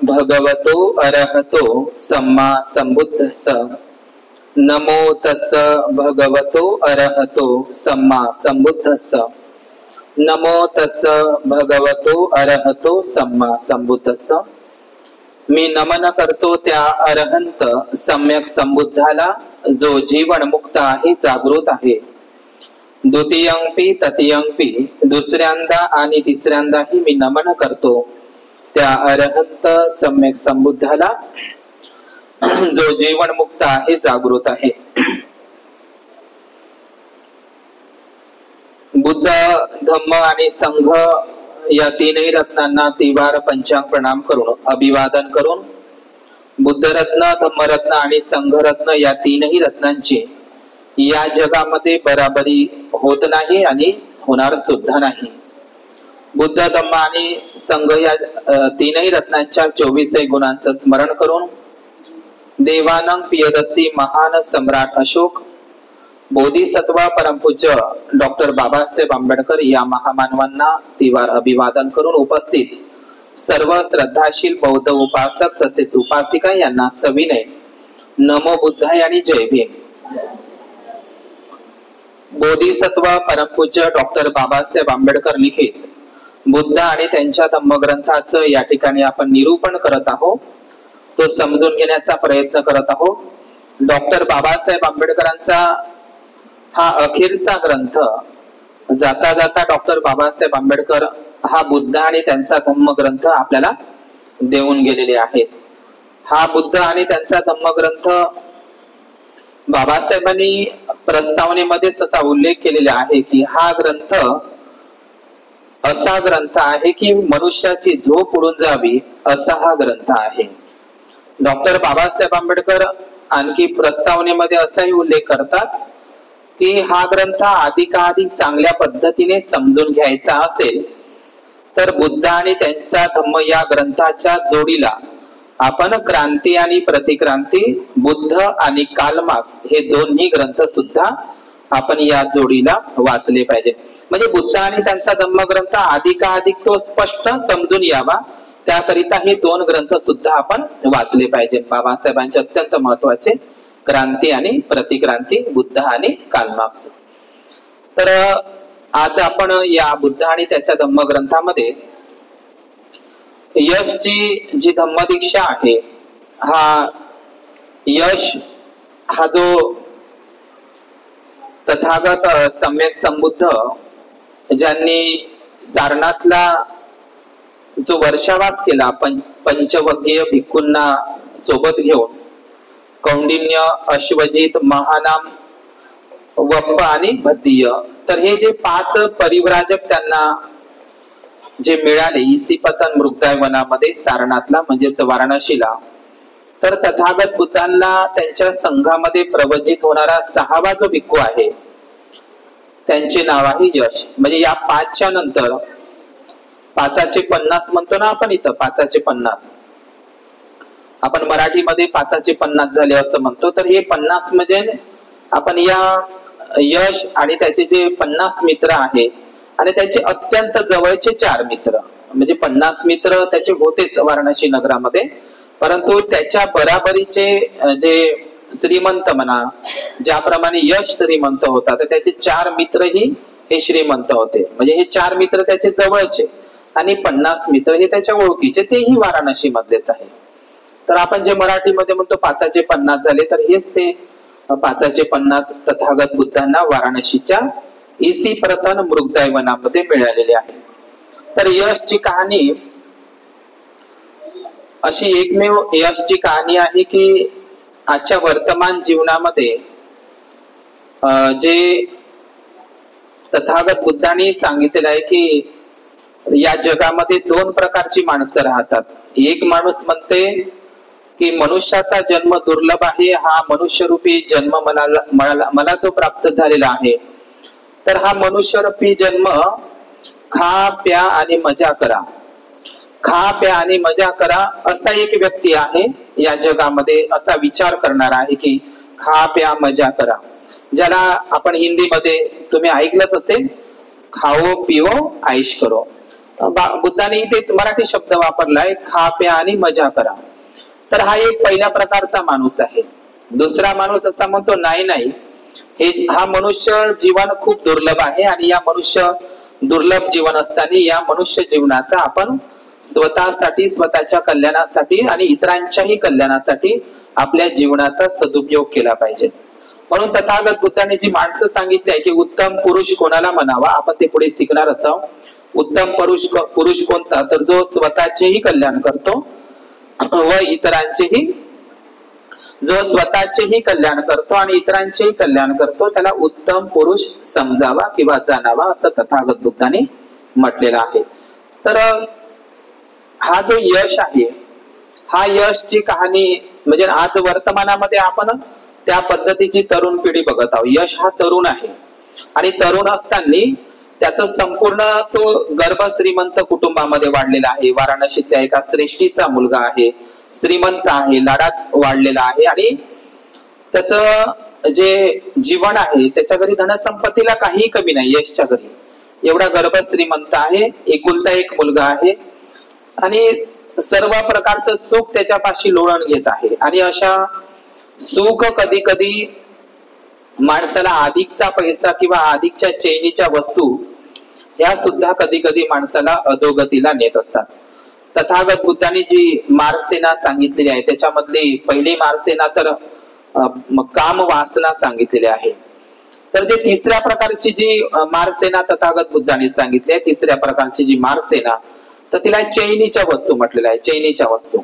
भगवतो अरहतो सम्मा संबुद्धस्स। नमो तस् भगवतो अरहतो सम्मा संबुद्धस्स। नमो तस् भगवतो अरहतो सम्मा संबुद्धस्स। मी नमन करतो त्या अरहंत सम्यक संबुद्धाला, जो जीवन मुक्त आहे, जागृत आहे। द्वितीयंपि तृतीयंपि, दुसऱ्यांदा आणि तिसऱ्यांदाही मी नमन करतो त्या अरहंत सम्यक संबुद्धाला, जो जीवन मुक्त आहे, जागृत आहे। बुद्ध, धम्म आणि संघ या तीनही रत्नांना तिवार पंचांग प्रणाम करून, अभिवादन करून, बुद्धरत्न, धम्मरत्न आणि संघरत्न या तीनही रत्नांची या जगामध्ये बराबरी होत नाही आणि होणार सुद्धा नाही। बुद्ध, धम्म आणि संघ या तीनही रत्नांच्या 24 गुणांचं स्मरण करून, देवानंग पियदसी महान सम्राट अशोक, बोधिसत्व परमपूज्य डॉक्टर बाबासाहेब आंबेडकर या महामानवांना तिवार अभिवादन करून, उपस्थित सर्व श्रद्धाशील बौद्ध उपासक तसेच उपासिका यांना सविनय नमो बुद्धाय आणि जय भीम। बोधिसत्व परमपूज्य डॉक्टर बाबासाहेब आंबेडकर लिखित बुद्ध आणि त्यांच्या धम्मग्रंथाचं या ठिकाणी आपण निरूपण करत आहोत, तो समजून घेण्याचा प्रयत्न करत आहोत। डॉक्टर बाबासाहेब आंबेडकरांचा हा अखेरचा ग्रंथ, जाता जाता डॉक्टर बाबासाहेब आंबेडकर हा बुद्ध आणि त्यांचा धम्मग्रंथ आपल्याला देऊन गेलेले आहेत। हा बुद्ध आणि त्यांचा धम्मग्रंथ बाबासाहेबांनी प्रस्तावनेमध्येच असा उल्लेख केलेला आहे की हा ग्रंथ असा ग्रंथ आहे की मनुष्याची झोप उडून जावी असा हा ग्रंथ आहे। डॉक्टर बाबासाहेब आंबेडकर आणखी प्रस्तावनेमध्ये असाही उल्लेख करतात की हा ग्रंथ अधिकाधिक चांगल्या पद्धतीने समजून घ्यायचा असेल तर बुद्ध आणि त्यांचा धम्म या ग्रंथाच्या जोडीला आपण क्रांती आणि प्रतिक्रांती, बुद्ध आणि कार्ल मार्क्स हे दोन्ही ग्रंथ सुद्धा आपण या जोडीला वाचले पाहिजे। म्हणजे बुद्ध आणि त्यांचा धम्मग्रंथ अधिकाधिक तो स्पष्ट समजून यावा त्याकरिता हे दोन ग्रंथ सुद्धा आपण वाचले पाहिजे। बाबासाहेबांचे अत्यंत महत्वाचे क्रांती आणि प्रतिक्रांती, बुद्ध आणि कार्ल मार्क्स। तर आज आपण या बुद्ध आणि त्याच्या धम्मग्रंथामध्ये यशची जी धम्मदीक्षा आहे, हा यश हा जो तथागत सम्यक संबुद्ध ज्यांनी सारनाथला जो वर्षावास केला, पंचवग्गीय भिक्खूंना सोबत घेऊन, कौंडिन्य, अश्वजित, महानाम, वप्प आणि भद्दीय, तर हे जे 5 परिव्राजक त्यांना जे मिळाले इसिपतन मृगदाय वनामध्ये सारनाथला म्हणजेच वाराणसीला, तर तथागत बुद्धांना त्यांच्या संघामध्ये प्रवचित होणारा 6वा जो भिक्खू आहे त्यांचे नाव आहे यश। म्हणजे या 5च्या नंतर 5चे 50 म्हणतो ना आपण, इथं 5चे 50 आपण मराठीमध्ये 5चे 50 झाले असं म्हणतो, तर हे 50 म्हणजे आपण या यश आणि त्याचे जे 50 मित्र आहेत आणि त्याचे अत्यंत जवळचे 4 मित्र, म्हणजे 50 मित्र त्याचे होतेच वाराणसी नगरामध्ये, परंतु त्याच्या बराबरीचे जे श्रीमंत म्हणा, ज्याप्रमाणे यश श्रीमंत होता तर त्याचे 4 मित्रही हे श्रीमंत होते। म्हणजे हे 4 मित्र त्याचे जवळचे आणि 50 मित्र हे त्याच्या ओळखीचे, तेही वाराणसी मधलेच आहे। तर आपण जे मराठीमध्ये म्हणतो 5चे 50 झाले, तर हेच ते 5चे 50 तथागत बुद्धांना वाराणसीच्या इसिपतन मृगदाय वनामध्ये मिळालेले आहे। तर यशची कहाणी अशी एकमेव यशची कहाणी आहे की आजच्या वर्तमान जीवनामध्ये जे तथागत बुद्धांनी सांगितलेलं आहे की या जगामध्ये 2 प्रकारची माणसं राहतात। एक माणूस म्हणते की मनुष्याचा जन्म दुर्लभ आहे, हा मनुष्यरूपी जन्म मला जो प्राप्त झालेला आहे, तर हा मनुष्यरूपी जन्म खा प्या आणि मजा करा, खा प्या आणि मजा करा असा एक व्यक्ती आहे या जगामध्ये, असा विचार करणार आहे की खा प्या मजा करा, ज्याला आपण हिंदीमध्ये तुम्ही ऐकलंच असेल, खाओ पिओ ऐश करो। बुद्धाने इथे मराठी शब्द वापरलाय, खा प्या आणि मजा करा. तर हा एक पहिल्या प्रकारचा माणूस आहे. दुसरा माणूस असा म्हणतो नाही नाही, हा मनुष्य जीवन खूप दुर्लभ आहे आणि या मनुष्य दुर्लभ जीवन असताना या मनुष्य जीवनाचा आपण स्वतःसाठी, स्वतःच्या कल्याणासाठी आणि इतरांच्याही कल्याणासाठी आपल्या जीवनाचा सदुपयोग केला पाहिजे. म्हणून तथागत बुद्धाने जी माणसं सांगितली आहे की उत्तम पुरुष कोणाला म्हणावा, आपण ते पुढे शिकणारच आहोत. उत्तम पुरुष कोणता, तर जो स्वतःचेही कल्याण करतो व इतरांचेही, जो स्वतःचेही कल्याण करतो आणि इतरांचेही कल्याण करतो त्याला उत्तम पुरुष समजावा किंवा जाणावा, असं तथागत बुद्धाने म्हटलेलं आहे. तर हा जो यश आहे, हा यशची कहाणी म्हणजे आज वर्तमानामध्ये आपण त्या पद्धतीची तरुण पिढी बघत आहोत. यश हा तरुण आहे आणि तरुण असताना त्याचा संपूर्ण तो गर्भ श्रीमंत कुटुंबामध्ये वाढलेला आहे. वाराणसीतल्या एका श्रेष्ठीचा मुलगा आहे, श्रीमंत आहे, लाडात वाढलेला आहे आणि त्याचं जे जीवन आहे त्याच्या घरी धनसंपत्तीला काही कमी नाही. यशच्या घरी एवढा गर्भ श्रीमंत आहे, एकुलता एक मुलगा आहे आणि सर्व प्रकारचं सुख त्याच्यापाशी लोळण घेत आहे. आणि अशा सुख कधी कधी माणसाला अधिकचा पैसा किंवा अधिकच्या चैनीच्या वस्तू ह्या सुद्धा कधी कधी माणसाला अधोगतीला नेत असतात. तथागत बुद्धांनी जी मारसेना सांगितलेली आहे त्याच्यामधली पहिली मारसेना तर काम वासना सांगितलेली आहे. तर जे तिसऱ्या प्रकारची जी मारसेना तथागत बुद्धांनी सांगितली आहे, तिसऱ्या प्रकारची जी मारसेना, तर तिला चैनीच्या वस्तू म्हटलेल्या आहे, चैनीच्या वस्तू.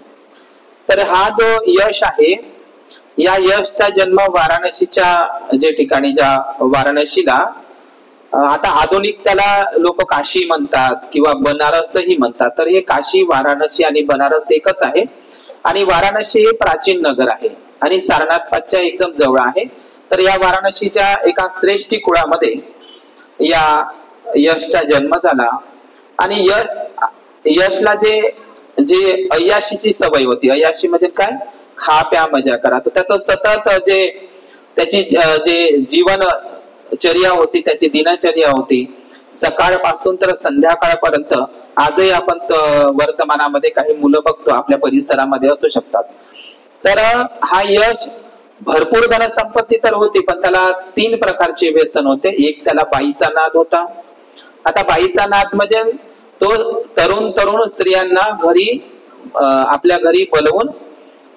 तर हा जो यश आहे, या यशचा जन्म वाराणसीच्या जे ठिकाणी, ज्या वाराणसीला आता आधुनिक त्याला लोक काशी म्हणतात किंवा बनारसही म्हणतात. तर हे काशी, वाराणसी आणि बनारस एकच आहे आणि वाराणसी हे प्राचीन नगर आहे आणि सारनाथच्या एकदम जवळ आहे. तर या वाराणसीच्या एका श्रेष्ठी कुळामध्ये या यशचा जन्म झाला आणि यशला जे अय्याशीची सवय होती, अय्याशी म्हणजे काय, खा प्या मजा करा. तर त्याचं सतत त्याची जे जीवनचर्या होती, त्याची दिनचर्या होती, सकाळपासून तर संध्याकाळपर्यंत. आजही आपण वर्तमानामध्ये काही मुलं बघतो, आपल्या परिसरामध्ये असू शकतात. तर हा यश भरपूर धनसंपत्ती तर होती, पण त्याला 3 प्रकारचे व्यसन होते. एक, त्याला बाईचा नाद होता. आता बाईचा नाद म्हणजे तो तरुण स्त्रियांना घरी आपल्या घरी बोलवून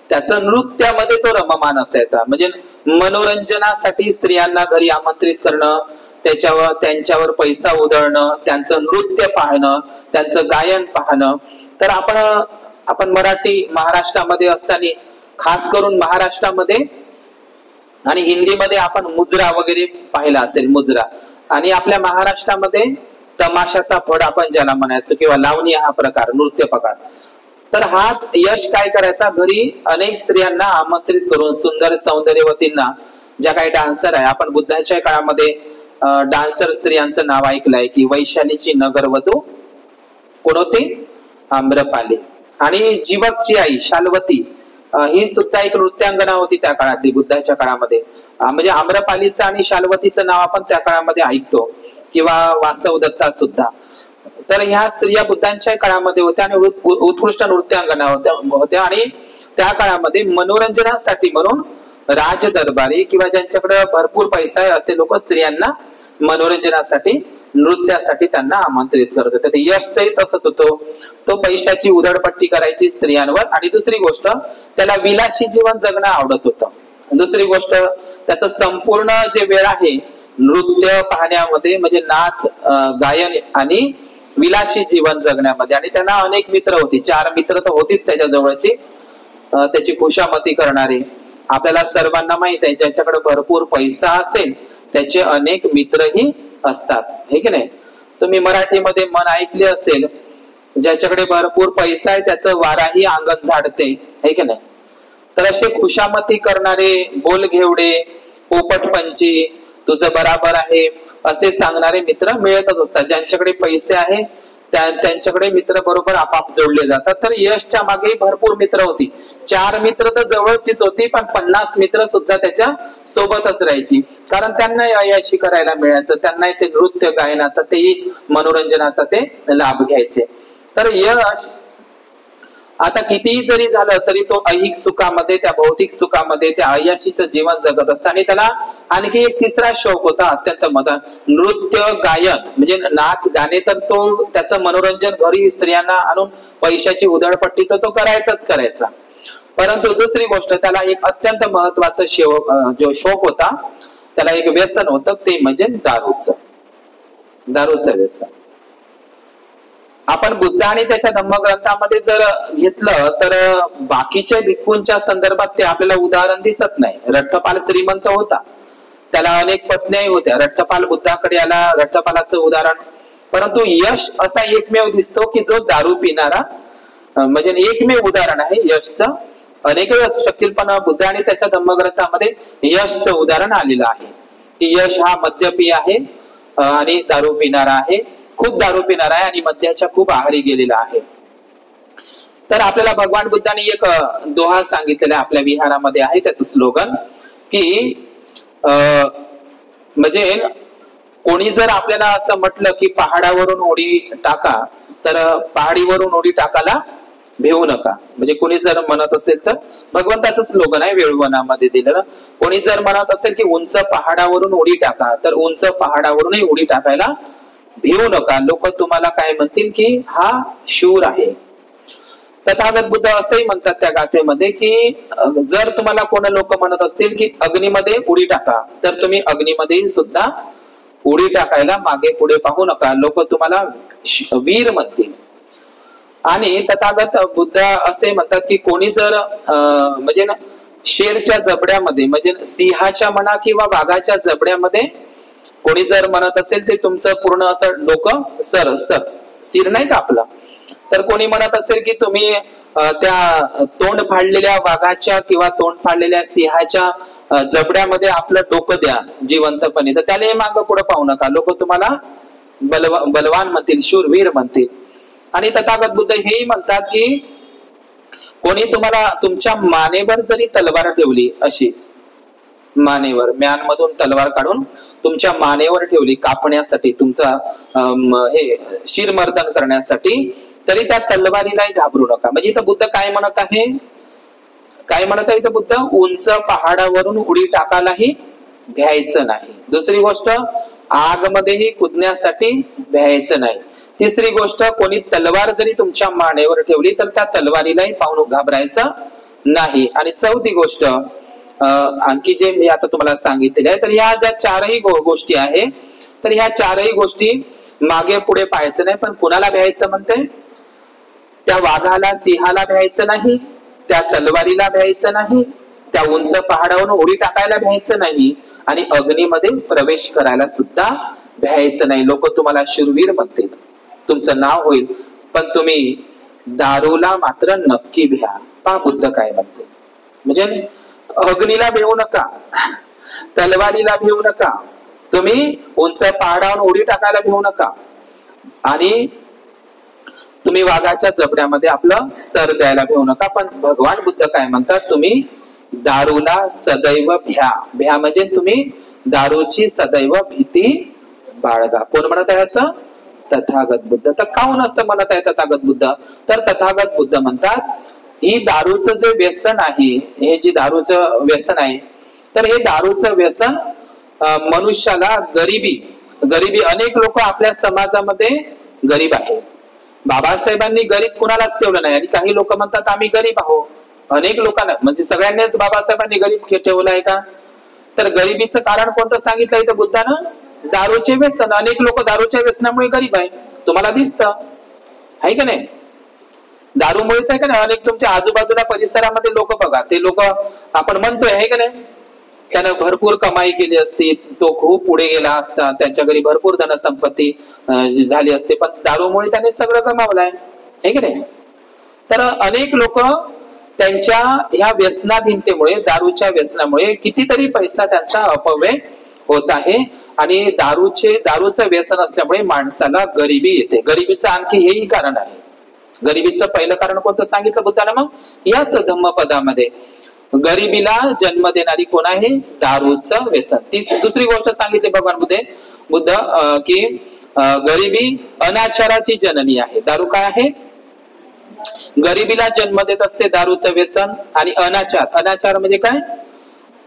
त्याचं नृत्यामध्ये तो रममान असायचा. म्हणजे मनोरंजनासाठी स्त्रियांना घरी आमंत्रित करणं, त्यांच्यावर पैसा उधळणं, त्यांचं नृत्य पाहणं, त्यांचं गायन पाहणं. तर आपण मराठी महाराष्ट्रामध्ये असताना, खास करून महाराष्ट्रामध्ये आणि हिंदीमध्ये आपण मुजरा वगैरे पाहिला असेल, मुजरा. आणि आपल्या महाराष्ट्रामध्ये तमाशाचा फड आपण ज्याला म्हणायचो किंवा लावणी हा प्रकार, नृत्य प्रकार. तर हाच यश काय करायचा, घरी अनेक स्त्रियांना आमंत्रित करून, सुंदर सौंदर्यवतींना, ज्या काही डान्सर आहे, आपण बुद्धाच्या काळामध्ये डान्सर स्त्रियांचं नाव ऐकलंय की वैशालीची नगरवधू कोण होती, आम्रपाली. आणि जीवकची आई शाल्वती ही सुद्धा एक नृत्यांगना होती त्या काळातली, बुद्धाच्या काळामध्ये. म्हणजे आम्रपालीचं आणि शाल्वतीचं नाव आपण त्या काळामध्ये ऐकतो, किंवा वासवदत्ता सुद्धा. तर ह्या स्त्रिया बुद्धांच्या काळामध्ये होत्या आणि उत्कृष्ट नृत्यांगना होत्या. आणि त्या काळामध्ये मनोरंजनासाठी म्हणून राजदरबारी किंवा ज्यांच्याकडे भरपूर पैसा आहे असे लोक स्त्रियांना मनोरंजनासाठी, नृत्यासाठी त्यांना आमंत्रित करत होते. यशही तसंच होतो, तो पैशाची उधळपट्टी करायची स्त्रियांवर. आणि दुसरी गोष्ट, त्याला विलासी जीवन जगणं आवडत होतं. दुसरी गोष्ट, त्याचं संपूर्ण जे वेळ आहे नृत्य पाहण्यामध्ये, म्हणजे नाच, गायन आणि विलासी जीवन जगण्यामध्ये. आणि त्यांना अनेक मित्र होते, 4 मित्र तर होतीच त्याच्या जवळची, त्याची खुशामती करणारे. आपल्याला सर्वांना माहित आहे, ज्याच्याकडे भरपूर पैसा असेल त्याचे अनेक मित्रही असतात, हे की नाही. तुम्ही मराठीमध्ये म्हण ऐकली असेल, ज्याच्याकडे भरपूर पैसा आहे त्याचं वाराही अंगण झाडते, हे की नाही. तर असे खुशामती करणारे, बोल घेवडे, पोपटपंची, तुझं बराबर आहे असे सांगणारे मित्र मिळतच असतात. ज्यांच्याकडे पैसे आहे त्यांच्याकडे मित्र बरोबर आपाप जोडले जातात. तर यशच्या मागे भरपूर मित्र होती. 4 मित्र तर जवळचीच होती, पण 50 मित्र सुद्धा त्याच्या सोबतच राहायची. कारण त्यांना अय्याशी करायला मिळायचं, त्यांना ते नृत्य गायनाचा, तेही मनोरंजनाचा ते लाभ घ्यायचे. तर यश आता कितीही जरी झालं तरी तो ऐहिक सुखामध्ये, त्या भौतिक सुखामध्ये, त्या अय्याशीचं जीवन जगत असतं. आणि त्याला आणखी एक तिसरा शौक होता अत्यंत मधुर, नृत्य गायन, म्हणजे नाच गाणे. तर तो त्याचं मनोरंजन घरी स्त्रियांना आणून पैशाची उधळपट्टी तो करायचाच करायचा. परंतु दुसरी गोष्ट, त्याला एक अत्यंत महत्वाचं जो शौक होता, त्याला एक व्यसन होतं, ते म्हणजे दारूचं व्यसन. आपण बुद्ध आणि त्याच्या धम्मग्रंथामध्ये जर घेतलं तर बाकीच्या भिक्खूंच्या संदर्भात ते आपल्याला उदाहरण दिसत नाही. रठ्ठपाल श्रीमंत होता, त्याला अनेक पत्न्याही होत्या. रठ्ठपाल बुद्धाकडे आला, रठ्ठपालाचं उदाहरण. परंतु यश असा एकमेव दिसतो की जो दारू पिणारा, म्हणजे एकमेव उदाहरण आहे यशचं. अनेकही असू शकतील, पण बुद्ध आणि त्याच्या धम्मग्रंथामध्ये यशचं उदाहरण आलेलं आहे की यश हा मद्यपी आहे आणि दारू पिणारा आहे, खूप दारू पिणारा आहे आणि मद्याच्या खूप आहारी गेलेला आहे. तर आपल्याला भगवान बुद्धांनी एक दोहा सांगितलेला आपल्या विहारामध्ये आहे, त्याचं स्लोगन की म्हणजे कोणी जर आपल्याला असं म्हटलं की पहाडावरून उडी टाका, तर पहाडीवरून उडी टाकायला भिवू नका. म्हणजे कोणी जर म्हणत असेल तर, भगवंताचं स्लोगन आहे वेळुवनामध्ये दिलेलं, कोणी जर म्हणत असेल की उंच पहाडावरून उडी टाका, तर उंच पहाडावरूनही उडी टाकायला भिवू नका. लोक तुम्हाला काय म्हणतील की हा शूर आहे. तथागत बुद्ध असंही म्हणतात त्या गाथेमध्ये की जर तुम्हाला कोण लोक म्हणत असतील की अग्नीमध्ये उडी टाका, तर तुम्ही अग्नीमध्ये सुद्धा उडी टाकायला मागे पुढे पाहू नका. लोक तुम्हाला वीर म्हणतील. आणि तथागत बुद्ध असे म्हणतात की कोणी जर म्हणजे शेरच्या जबड्यामध्ये, म्हणजे सिंहाच्या म्हणा किंवा वाघाच्या जबड्यामध्ये कोणी जर म्हणत असेल ते तुमचं पूर्ण असं डोकं सिर नाही का आपलं, तर कोणी म्हणत असेल की तुम्ही त्या तोंड फाडलेल्या वाघाच्या किंवा तोंड फाडलेल्या सिंहाच्या जबड्यामध्ये आपलं डोकं द्या जिवंतपणे, तर त्याला मागं पुढे पाहू नका. लोक तुम्हाला बलवान म्हणतील, शूरवीर म्हणतील. आणि तथागत बुद्ध हेही म्हणतात की कोणी तुम्हाला तुमच्या मानेवर जरी तलवार ठेवली, अशी मानेवर म्यानमधून तलवार काढून तुमच्या मानेवर ठेवली कापण्यासाठी, तुमचा हे शिरमर्दन करण्यासाठी, तरी त्या तलवारीलाही घाबरू नका. म्हणजे इथं बुद्ध काय म्हणत आहे, इथं बुद्ध उंच पहाडावरून उडी टाकायलाही भ्यायचं नाही. दुसरी गोष्ट, आग मध्येही कुदण्यासाठी भ्यायचं नाही. तिसरी गोष्ट, कोणी तलवार जरी तुमच्या मानेवर ठेवली तर त्या तलवारीलाही पाहून घाबरायचं नाही. आणि चौथी गोष्ट आणखी जे मी आता तुम्हाला सांगितलेले आहे, तर ह्या ज्या चारही गोष्टी आहे, तर ह्या चारही गोष्टी मागे पुढे पाहायचं नाही. पण कुणाला भ्यायचं म्हणते, त्या वाघाला सिंहाला भ्यायचं नाही, त्या तलवारीला भ्यायचं नाही, त्या उंच पहाडावरून उडी टाकायला भ्यायचं नाही, आणि अग्नीमध्ये प्रवेश करायला सुद्धा भ्यायचं नाही. लोक तुम्हाला शूरवीर म्हणतील, तुमचं नाव होईल, पण तुम्ही दारूला मात्र नक्की भ्या. पहा बुद्ध काय म्हणते, म्हणजे अग्नीला भिवू नका, तलवारीला भिवू नका, तुम्ही उंच पहाडावरून उडी टाकायला भिवू नका, आणि तुम्ही वाघाच्या जबड्यामध्ये आपलं सर द्यायला भिवू नका. पण भगवान बुद्ध काय म्हणतात, तुम्ही दारूला सदैव भ्या म्हणजे तुम्ही दारूची सदैव भीती बाळगा. कोण म्हणत आहे असं? तथागत बुद्ध. तर काहून असं म्हणत आहे तथागत बुद्ध? तर तथागत बुद्ध म्हणतात ही दारूचं जे व्यसन आहे, हे जे दारूचं व्यसन आहे, तर हे दारूचं व्यसन मनुष्याला गरिबी, अनेक लोक आपल्या समाजामध्ये गरीब आहे. बाबासाहेबांनी गरीब कुणालाच ठेवलं नाही. आणि काही लोक म्हणतात आम्ही गरीब आहोत. अनेक लोकांना, म्हणजे सगळ्यांनाच बाबासाहेबांनी गरीब ठेवलं आहे का? तर गरिबीचं कारण कोणतं सांगितलं इथं बुद्धानं? दारूचे व्यसन. अनेक लोक दारूच्या व्यसनामुळे गरीब आहे, तुम्हाला दिसतं आहे का नाही? दारूमुळेच आहे का नाही? अनेक तुमच्या आजूबाजूला परिसरामध्ये लोक बघा, ते लोक आपण म्हणतोय आहे का नाही, त्यानं भरपूर कमाई केली असती, तो खूप पुढे गेला असता, त्यांच्या घरी भरपूर धनसंपत्ती झाली असते, पण दारूमुळे त्याने सगळं गमावलंय आहे का नाही? तर अनेक लोक त्यांच्या ह्या व्यसनाधीनतेमुळे, दारूच्या व्यसनामुळे कितीतरी पैसा त्यांचा अपव्यय होत आहे. आणि दारूचं व्यसन असल्यामुळे माणसाला गरिबी येते. गरिबीचं आणखी हेही कारण आहे. गरिबीचं पहिलं कारण कोणतं सांगितलं बुद्धाने मग याच धम्मपदामध्ये? गरिबीला जन्म देणारी कोण आहे? दारूचं व्यसन. दुसरी गोष्ट सांगितली भगवान बुद्ध की गरिबी अनाचाराची जननी आहे. दारू काय आहे? गरिबीला जन्म देत असते दारूचं व्यसन. आणि अनाचार म्हणजे काय?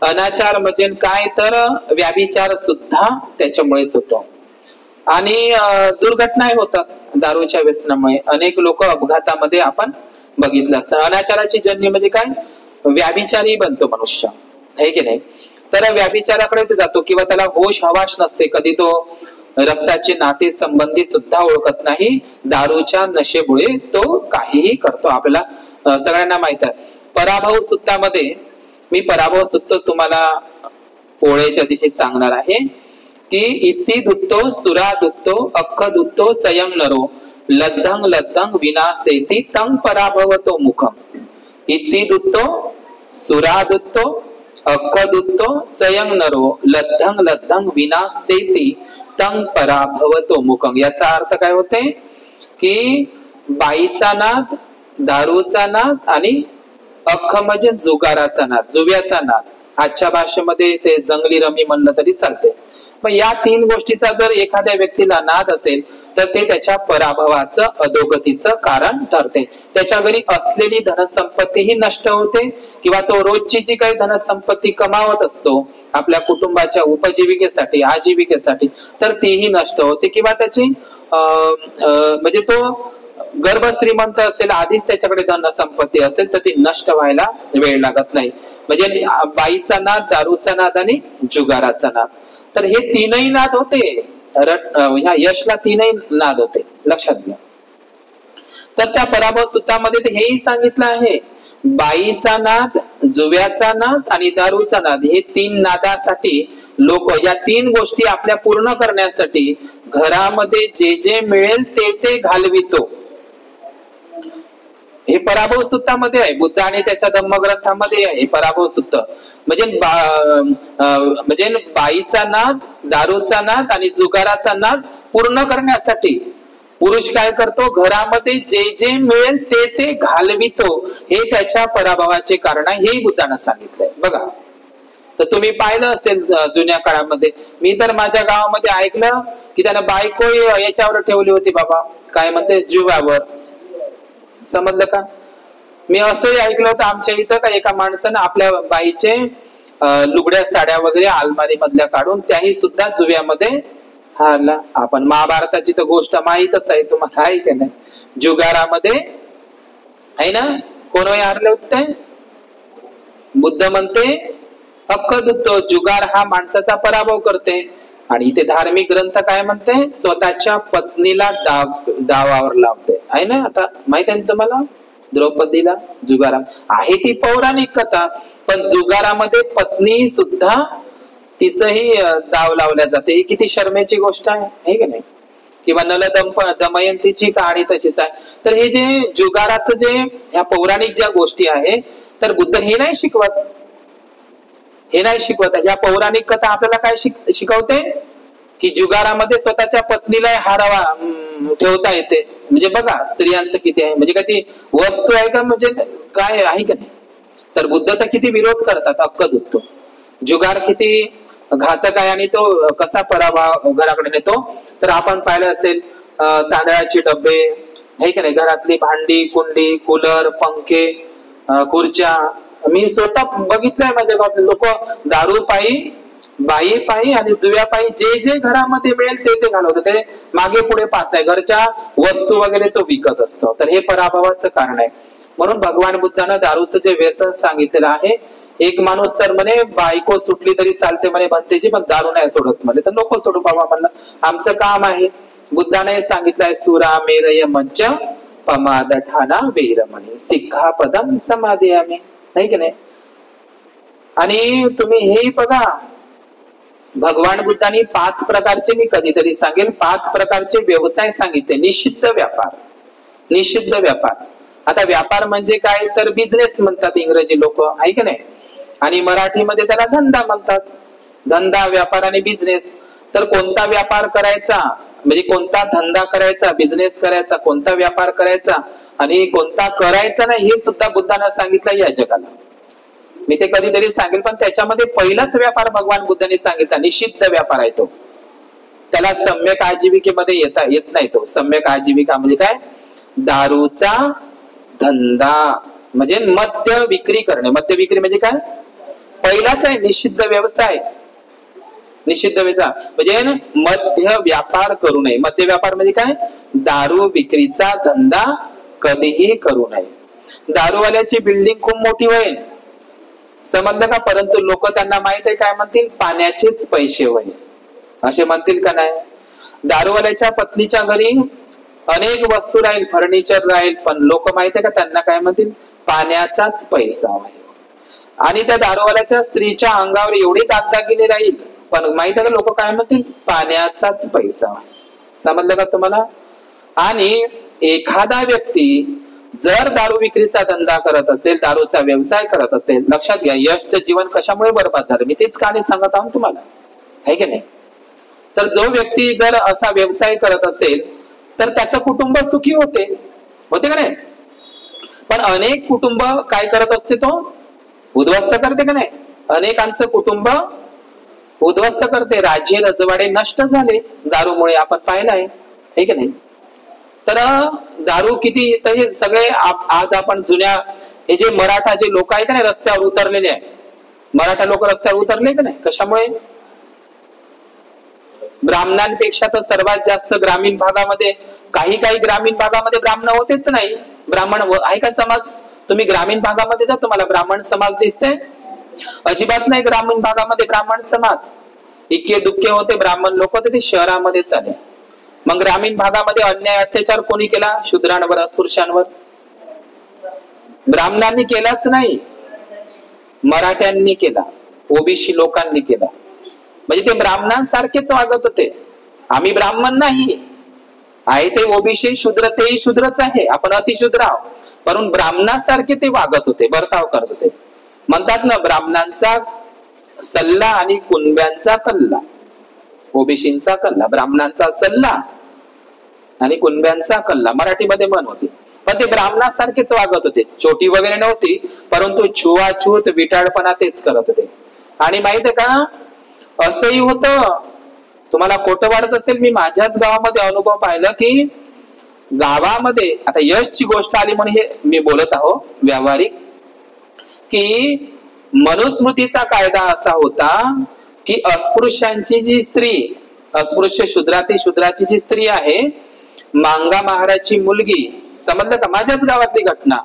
अनाचार म्हणजे काय तर व्याभिचार सुद्धा त्याच्यामुळेच होतो. आणि दुर्घटनाही होतात दारूच्या व्यसनामुळे. अनेक लोक अपघातामध्ये आपण बघितलं असतं. अनाचाराची जन्य म्हणजे काय? व्याभिचारी बनतो मनुष्य, आहे की नाही? तर व्याभिचाराकडे ते जातो किंवा त्याला होश हवाश नसते. कधी तो रक्ताचे नाते संबंधी सुद्धा ओळखत नाही. दारूच्या नशेमुळे तो काहीही करतो. आपल्याला सगळ्यांना माहित आहे. पराभव सुत्तामध्ये मी पराभव सुत्त तुम्हाला पोळेच्या दिवशी सांगणार आहे की इति दुत्तो सुरा दुत्तो अक्ख दुत्तो चयम नरो लद्धंग लद्धंग विनाशेती तं पराभवतो मुखम. इति दुत्तो सुरा दुत्तो अक्ख दुत्तो चयम नरो लद्धंग लद्धंग विनाशेती तं पराभवतो मुखम. याचा अर्थ काय होते की बाईचा नाद, दारूचा नाद आणि अख्ख म्हणजे जुगाराचा नाद, जुव्याचा नाद. आजच्या भाषेमध्ये ते जंगली रमी म्हणलं तरी चालते. मग या तीन गोष्टीचा जर एखाद्या व्यक्तीला नाद असेल तर ते त्याच्या पराभवाचं, अधोगतीचं कारण ठरते. त्याच्या घरी असलेली धनसंपत्ती ही नष्ट होते किंवा तो रोजची जी काही धनसंपत्ती कमावत असतो आपल्या कुटुंबाच्या उपजीविकेसाठी, आजीविकेसाठी, तर तीही नष्ट होते. किंवा त्याची म्हणजे तो गर्भ श्रीमंत असेल, आधीच त्याच्याकडे धनसंपत्ती असेल, तर ती नष्ट व्हायला वेळ लागत नाही. म्हणजे बाईचा नाद, दारूचा नाद आणि जुगाराचा नाद. तर हे तीनही नाद होते. ह्या यशला तीनही नाद होते, लक्षात घ्या. तर त्या पराभव सूत्रामध्ये हेही सांगितलं आहे, बाईचा नाद, जुव्याचा नाद आणि दारूचा नाद, हे तीन नादासाठी लोक, या तीन गोष्टी आपल्या पूर्ण करण्यासाठी घरामध्ये जे जे मिळेल ते ते घालवितो. हे पराभव सूत्रामध्ये आहे. बुद्ध आणि त्याच्या धम्मग्रंथामध्ये आहे पराभव सूत्र. म्हणजे बाईचा नाद, दारूचा नाद आणि जुगाराचा नाद पूर्ण करण्यासाठी पुरुष काय करतो? घरामध्ये जे जे मिळेल ते ते घालवितो. हे त्याच्या पराभवाचे कारण आहे. हेही बुद्धानं सांगितलंय बघा. तर तुम्ही पाहिलं असेल जुन्या काळामध्ये. मी तर माझ्या गावामध्ये ऐकलं की त्यानं बायको याच्यावर ठेवली होती बाबा, काय म्हणते, जुव्यावर. समजलं का? मी असंही ऐकलं होतं आमच्या इथं का एका माणसानं आपल्या बाईचे लुगड्या साड्या वगैरे अलमारी मधल्या काढून त्याही सुद्धा जुव्यामध्ये हारला. आपण महाभारताची तर गोष्ट माहीतच आहे तुम्हाला, आहे की नाही? जुगारामध्ये आहे ना, कोण हारले होते? बुद्ध म्हणते अक्ख दुत्तो, जुगार हा माणसाचा पराभव करते. आणि इथे धार्मिक ग्रंथ काय म्हणते? स्वतःच्या पत्नीला डावावर लावते, आहे ना? आता माहित आहे ना तुम्हाला, द्रौपदीला जुगारा आहे. ती पौराणिक कथा, पण जुगारामध्ये पत्नी सुद्धा तिचंही डाव लावल्या जाते. ही किती शर्मेची गोष्ट आहे की नाही? किंवा नल दमयंतीची कहाणी तशीच आहे. तर हे जे जुगाराचं जे ह्या पौराणिक ज्या गोष्टी आहे, तर बुद्ध हे नाही शिकवत. हे नाही शिकवत. या पौराणिक कथा आपल्याला काय शिकवते की जुगारामध्ये स्वतःच्या पत्नीला हारावा ठेवता येते. म्हणजे बघा स्त्रियांचं किती आहे, म्हणजे काय ती वस्तू आहे का, म्हणजे काय आहे का नाही? तर बुद्ध तर किती विरोध करतात. अक्क दुत्तो, जुगार किती घातक आहे आणि तो कसा पराभव घराकडे नेतो. तर आपण पाहिलं असेल तांदळाचे डबे, आहे की नाही, घरातली भांडी कुंडी, कूलर, पंखे, खुर्च्या. मी स्वतः बघितलंय माझ्या गावातले लोक दारू पायी, बाई पायी आणि जुव्या पायी जे जे घरामध्ये मिळेल ते ते घालवतात. ते मागे पुढे पाहत नाही, घरच्या वस्तू वगैरे तो विकत असतो. तर हे पराभवाचं कारण आहे. म्हणून भगवान बुद्धानं दारूचं जे व्यसन सांगितलेलं आहे, एक माणूस तर म्हणे बायको सुटली तरी चालते म्हणे भंतेची, पण दारू नाही सोडत म्हणे. तर नको सोडू बाबा, म्हणलं आमचं काम आहे. बुद्धाने सांगितलंय सुरा मेरय मज्ज पमाद ठाणा वेर म्हणे सिक्खापदम समाधियामी, नाही की नाही? आणि तुम्ही हे बघा, भगवान बुद्धांनी 5 प्रकारचे, मी कधीतरी सांगेल, 5 प्रकारचे व्यवसाय सांगितले. निषिद्ध व्यापार, निषिद्ध व्यापार. आता व्यापार म्हणजे काय तर बिझनेस म्हणतात इंग्रजी लोक, आहे की नाही? आणि मराठीमध्ये त्याला धंदा म्हणतात. धंदा, व्यापार आणि बिझनेस. तर कोणता व्यापार करायचा म्हणजे कोणता धंदा करायचा, बिझनेस करायचा, कोणता व्यापार करायचा आणि कोणता करायचा नाही हे सुद्धा बुद्धानं सांगितलं या जगाला. मी ते कधीतरी सांगेल, पण त्याच्यामध्ये पहिलाच व्यापार भगवान बुद्धांनी सांगितला निषिद्ध व्यापार आहे तो. त्याला सम्यक आजीविकेमध्ये येत नाही तो. सम्यक आजीविका म्हणजे काय? दारूचा धंदा म्हणजे मद्य विक्री करणे. मद्य विक्री म्हणजे काय? पहिलाच आहे निषिद्ध व्यवसाय. निषिद्ध व्यवसाय म्हणजे मद्य व्यापार करू नये. मद्य व्यापार म्हणजे काय? दारू विक्रीचा धंदा कधीही करू नये. दारूवाल्याची बिल्डिंग खूप मोठी होईल समजलं का, परंतु लोक त्यांना माहित आहे काय म्हणतील? पाण्याचेच पैसे होईल असे म्हणतील का नाही? दारूवाल्याच्या पत्नीच्या घरी अनेक वस्तू राहील, फर्निचर राहील, पण लोक माहित आहे का त्यांना काय म्हणतील? पाण्याचाच पैसा आहे. आणि त्या दारूवाल्याच्या स्त्रीच्या अंगावर एवढी दागदागिने राहील, पण माहित आहे का लोक काय म्हणतील? पाण्याचाच पैसा आहे. समजलं का तुम्हाला? आणि एखादा व्यक्ती जर दारू विक्रीचा धंदा करत असेल, दारूचा व्यवसाय करत असेल, लक्षात घ्या यशचं जीवन कशामुळे बर्बाद झालं मी तेच कहाणी सांगत आहोत तुम्हाला, आहे की नाही? तर जो व्यक्ती जर असा व्यवसाय करत असेल तर त्याचं कुटुंब सुखी होते का नाही? पण अनेक कुटुंब काय करत असते? तो उद्ध्वस्त करते का नाही? अनेकांचं कुटुंब उद्ध्वस्त करते. राजे रजवाडे नष्ट झाले दारूमुळे, आपण पाहिलं आहे की नाही? तर दारू किती, तर हे सगळे आज आपण जुन्या हे जे मराठा जे लोक आहे का नाही रस्त्यावर उतरलेले आहे, मराठा लोक रस्त्यावर उतरले का नाही? कशामुळे? ब्राह्मणांपेक्षा तर सर्वात जास्त ग्रामीण भागामध्ये, काही ग्रामीण भागामध्ये ब्राह्मण होतेच नाही. ब्राह्मण आहे का समाज? तुम्ही ग्रामीण भागामध्ये जा, तुम्हाला ब्राह्मण समाज दिसते? अजिबात नाही. ग्रामीण भागामध्ये ब्राह्मण समाज इतके दुःखे होते, ब्राह्मण लोक होते, ते शहरामध्येच आले. मग ग्रामीण भागामध्ये अन्याय अत्याचार कोणी केला? शूद्रांवर, अस्पृश्यांवर. ब्राह्मणांनी केलाच नाही, मराठ्यांनी केला, ओबीसी लोकांनी केला. म्हणजे ते ब्राह्मणांसारखेच वागत होते. आम्ही ब्राह्मण नाही आहे, ते ओबीसी शूद्र, तेही शूद्रच आहे, आपण अतिशूद्र आहोत, परंतु ब्राह्मणासारखे ते वागत होते, बर्ताव करत होते. म्हणतात ना ब्राह्मणांचा सल्ला आणि कुणब्यांचा कल्ला. ओबीसींचा कल्ला, ब्राह्मणांचा सल्ला आणि कुणब्यांचा कल्ला, मराठीमध्ये म्हण होती. पण ते ब्राह्मणासारखेच वागत होते. छोटी वगैरे नव्हती, परंतु छुवाछूत विटाळपणा तेच करत होते. आणि माहित आहे का असंही होतं, तुम्हाला खोटं वाटत असेल, मी माझ्याच गावामध्ये अनुभव पाहिलं की गावामध्ये, आता यशची गोष्ट आली म्हणून हे मी बोलत आहो व्यावहारिक, की मनुस्मृतीचा कायदा असा होता की अस्पृश्यांची जी स्त्री, अस्पृश्य शूद्राची जी स्त्री आहे, मांगा महाराजची मुलगी, समजलं का? माझ्याच गावातली घटना,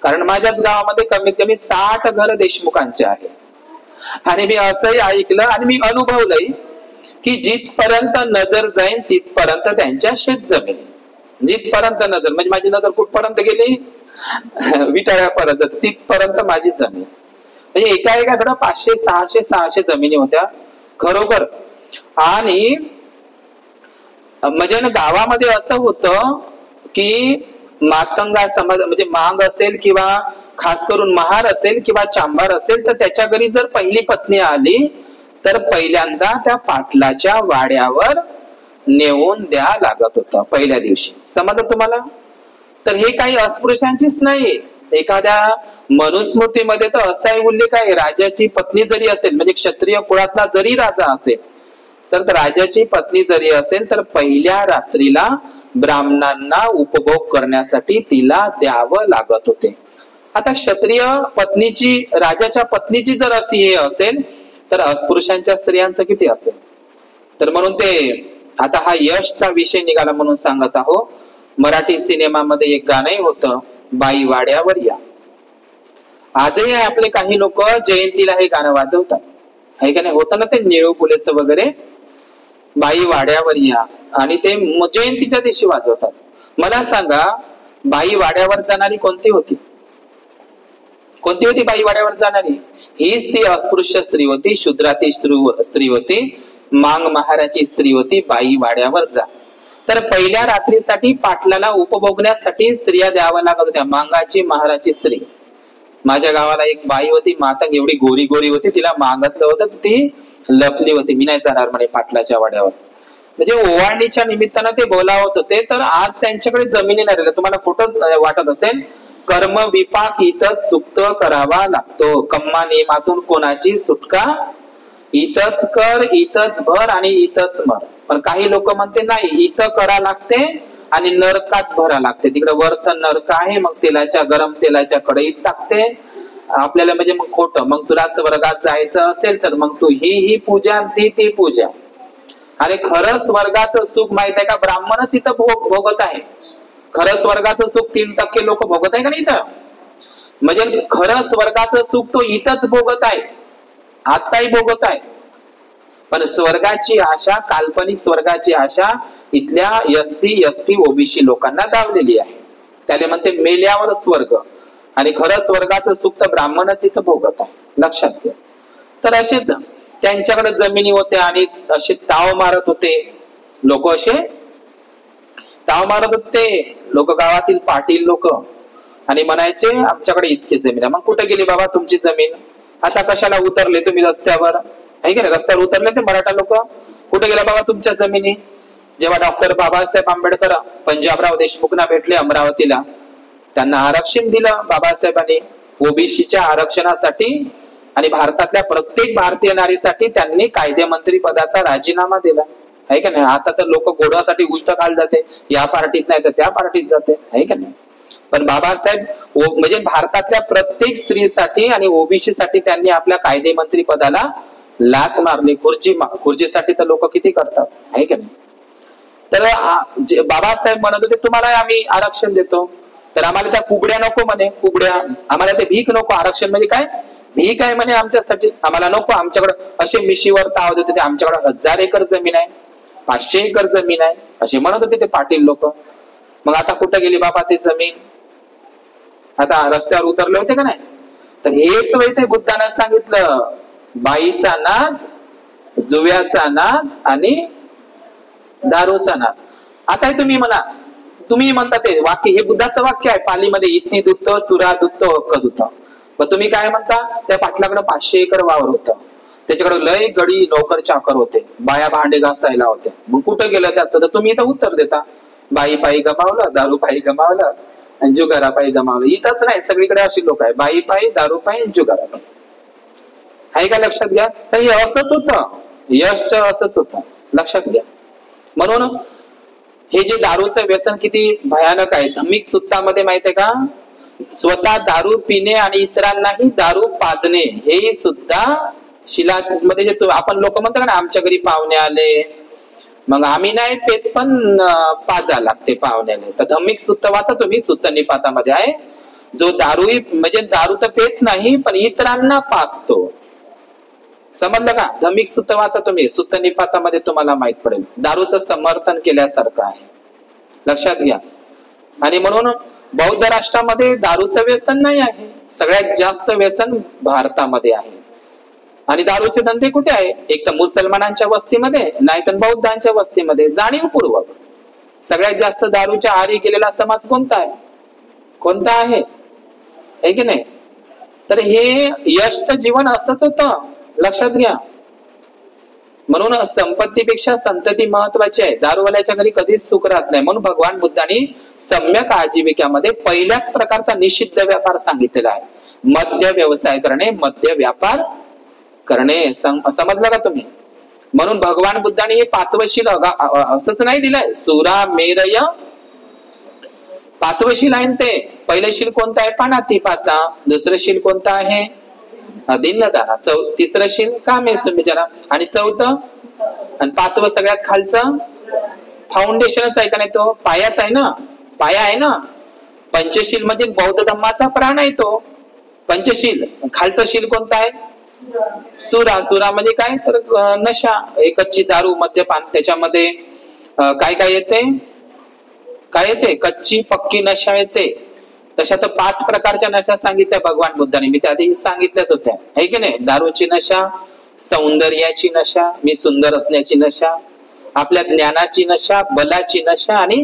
कारण माझ्याच गावामध्ये कमीत कमी 60 घर देशमुखांचे आहे. आणि मी असंही ऐकलं आणि मी अनुभवलंय की जिथपर्यंत नजर जाईल तिथपर्यंत त्यांच्या शेत जमिनी, जिथपर्यंत नजर, म्हणजे माझी नजर कुठपर्यंत गेली? विटाळ्यापर्यंत, तिथपर्यंत माझी जमीन. म्हणजे एकाकडे 500-600 जमिनी होत्या खरोखर. आणि म्हणजे गावामध्ये असं होतं की मातंगा समाज, म्हणजे मांग असेल किंवा खास करून महार असेल किंवा चांभार असेल, तर त्याच्या घरी जर पहिली पत्नी आली तर पहिल्यांदा त्या पाटलाच्या वाड्यावर नेऊन द्या लागत होतं पहिल्या दिवशी. समजलं तुम्हाला? तर हे काही अस्पृश्यांचीच नाही, एखाद्या मनुस्मृतीमध्ये तर असाही उल्लेख आहे, राजाची पत्नी जरी असेल, म्हणजे क्षत्रिय कुळातला जरी राजा असेल, तर राजाची पत्नी जरी असेल तर पहिल्या रात्रीला ब्राह्मणांना उपभोग करण्यासाठी तिला द्यावं लागत होते. आता क्षत्रिय पत्नीची, राजाच्या पत्नीची जर अशी हे असेल तर अस्पृश्यांच्या स्त्रियांचं किती असेल? तर म्हणून ते आता हा यशचा विषय निघाला म्हणून सांगत आहो. मराठी सिनेमामध्ये एक गाणंही होतं, बाई वाड्यावर या. आजही आपले काही लोक जयंतीला हे गाणं वाजवतात, आहे का नाही? होतं ना ते निळू फुलेचं वगैरे, बाई वाड्यावर या, आणि ते जयंतीच्या दिवशी वाजवतात. मला सांगा बाई वाड्यावर जाणारी कोणती होती? कोणती होती बाई वाड्यावर जाणारी? हीच ती अस्पृश्य स्त्री होती, शूद्राती स्त्री होती, मांग महाराची स्त्री होती. बाई वाड्यावर जा. तर पहिल्या रात्रीसाठी पाटलाला उपभोगण्यासाठी स्त्रिया द्याव्या लागत होत्या. मांगाची महाराची स्त्री माझ्या गावाला एक बाई होती, मातंग एवढी गोरी गोरी होती, तिला मागितलं होतं ती लपली होती, मी नाही जाणार म्हणे पाटलाच्या वाड्यावर. म्हणजे ओवाळणीच्या निमित्तानं ते बोलावत होते. तर आज त्यांच्याकडे जमिनी नाही राहिल्या. तुम्हाला कुठंच वाटत असेल, कर्म विपाक इथं चुकत करावा लागतो, कम्मा नियमातून कोणाची सुटका, इथंच कर, इथंच भर आणि इथंच मर. पण काही लोक म्हणते नाही, इथं करा लागते आणि नरकात भरा लागते. तिकडे वर्तन नरक आहे, मग तेलाच्या गरम तेलाच्या कढईत टाकते आपल्याला. म्हणजे मग खोटं, मग तुला स्वर्गात जायचं असेल तर मग तू ही पूजा ती पूजा. अरे खरं स्वर्गाचं सुख माहित आहे का, ब्राह्मणच इथं भोगत आहे. खरं स्वर्गाचं सुख 3% लोक भोगत आहे का नाही इथं. म्हणजे खरं स्वर्गाचं सुख तो इथंच भोगत आहे, आताही भोगत आहे. पण स्वर्गाची आशा, काल्पनिक स्वर्गाची आशा इथल्या SC ST OBC लोकांना दावलेली आहे. त्याला म्हणते मेल्यावर स्वर्ग. आणि खरं स्वर्गाचं सुख तर ब्राह्मणच इथं भोगत आहे, लक्षात घ्या. तर असेच त्यांच्याकडे जमिनी होत्या आणि असे ताव मारत होते लोक, असे ताव मारत होते लोक, गावातील पाटील लोक, आणि म्हणायचे आमच्याकडे इतकी जमीन आहे. मग कुठे गेली बाबा तुमची जमीन, आता कशाला उतरले तुम्ही रस्त्यावर, आहे की नाही. रस्त्यावर उतरले ते मराठा लोक, कुठे गेला बाबा तुमच्या जमिनी. जेव्हा डॉक्टर बाबासाहेब आंबेडकर पंजाबराव देशमुखना भेटले अमरावतीला, त्यांना आरक्षण दिलं बाबासाहेबांनी ओबीसीच्या आरक्षणासाठी, आणि भारतातल्या प्रत्येक भारतीय नारीसाठी त्यांनी कायदेमंत्री पदाचा राजीनामा दिला, आहे का नाही. आता तर लोक गोडासाठी गोष्ट खाल जाते, या पार्टीत नाही तर त्या पार्टीत जाते, आहे का नाही. पण बाबासाहेब म्हणजे भारतातल्या प्रत्येक स्त्रीसाठी आणि ओबीसी साठी त्यांनी आपल्या कायदेमंत्री पदाला लात मारली. खुर्चीसाठी तर लोक किती करतात, आहे का नाही. तर बाबासाहेब म्हणत होते तुम्हाला आम्ही आरक्षण देतो, तर आम्हाला त्या कुबड्या नको म्हणे, कुबड्या आम्हाला ते भीक नको. आरक्षण म्हणजे काय, भीक आहे म्हणे आमच्यासाठी, आम्हाला नको. आमच्याकडे असे मिशीवर ताव देत होते, आमच्याकडे 1000 एकर जमीन आहे, 500 एकर जमीन आहे, असे म्हणत होते ते पाटील लोक. मग आता कुठं गेली बाबा ती जमीन, आता रस्त्यावर उतरले होते का नाही. तर हेच वेळ ते बुद्धानं सांगितलं, बाईचा नाद, जुव्याचा नाद आणि दारूचा नाद. आता तुम्ही म्हणता ते वाक्य, हे बुद्धाचं वाक्य आहे पालीमध्ये, इथनी दुत्त सुरा दुत्त हक्क दुत्त. पण तुम्ही काय म्हणता, त्या पाटलाकडे 500 एकर वावर होतं, त्याच्याकडे लय गडी नोकर चाकर होते, बाया भांडे घासायला होते. मग कुठं गेलं त्याचं, तर तुम्ही इथं उत्तर देता, बाई पायी गमावलं, दारू पायी गमावलं आणि जुगारा पायी गमावलं. इथंच नाही, सगळीकडे अशी लोक आहे, बाई पायी, दारू पायी, जुगारा पायी, आहे का. लक्षात घ्या. तर हे असंच होतं, यशच असंच होतं, लक्षात घ्या. म्हणून हे जे दारूचं व्यसन किती भयानक आहे. धार्मिक सूत्रामध्ये माहितीये का, स्वतः दारू पिणे आणि इतरांनाही दारू पाजणे हे सुद्धा शिलामध्ये जे आपण लोक म्हणतो ना, आमच्या घरी पाहुणे आले मग आम्ही नाही पेत पण पाजा लागते पाहुण्याने. तर धार्मिक सूत्र वाचा तुम्ही, सूत्र निपातामध्ये आहे. जो दारू म्हणजे दारू तर पेत नाही पण इतरांना पाजतो, समजलं का. धार्मिक सूत्र वाचा तुम्ही, सूत्र निपातामध्ये तुम्हाला माहित पडेल. दारूचं समर्थन केल्यासारखं आहे, लक्षात घ्या. आणि म्हणून बौद्ध राष्ट्रामध्ये दारूचं व्यसन नाही आहे, सगळ्यात जास्त व्यसन भारतामध्ये आहे. आणि दारूचे धंदे कुठे आहे, एक तर मुसलमानांच्या वस्तीमध्ये, नाहीतर बौद्धांच्या वस्तीमध्ये. जाणीवपूर्वक सगळ्यात जास्त दारूच्या आहारी गेलेला समाज कोणता आहे, कोणता आहे, है की नाही. तर हे यशचं जीवन असंच होतं, लक्षात घ्या. म्हणून संपत्तीपेक्षा संतती महत्वाची आहे. दारूवाल्याच्या घरी कधीच सुख राहत नाही. म्हणून भगवान बुद्धांनी सम्यक आजीविकामध्ये पहिल्याच प्रकारचा निषिद्ध व्यापार सांगितलेला आहे, मद्य व्यवसाय करणे, मद्य व्यापार करणे. समजलं का तुम्ही. म्हणून भगवान बुद्धांनी हे 5वं शील असंच नाही दिलंय, सुरा मेरय 5वं शील आहे ते. पहिलं शील कोणतं आहे, पानातिपाता. दुसरं शील कोणतं आहे, दिनदाना. 3रं शील कामेशुमिचरा. आणि 4थं आणि 5वं सगळ्यात खालचं फाउंडेशनच आहे का नाही, तो पायाच आहे ना, पाया आहे ना. पंचशील म्हणजे बौद्ध धम्माचा प्राण आहे तो पंचशील. खालचं शील कोणतं आहे, सुरा. सुरा म्हणजे काय तर नशा, कच्ची दारू, मद्यपान. त्याच्यामध्ये काय काय येते, काय येते, कच्ची पक्की नशा येते. तशा तर 5 प्रकारच्या नशा सांगितल्या भगवान बुद्धांनी, मी त्या आधी सांगितल्याच होत्या, है की नाही. दारूची नशा, सौंदर्याची नशा, मी सुंदर असण्याची नशा, आपल्या ज्ञानाची नशा, बलाची नशा आणि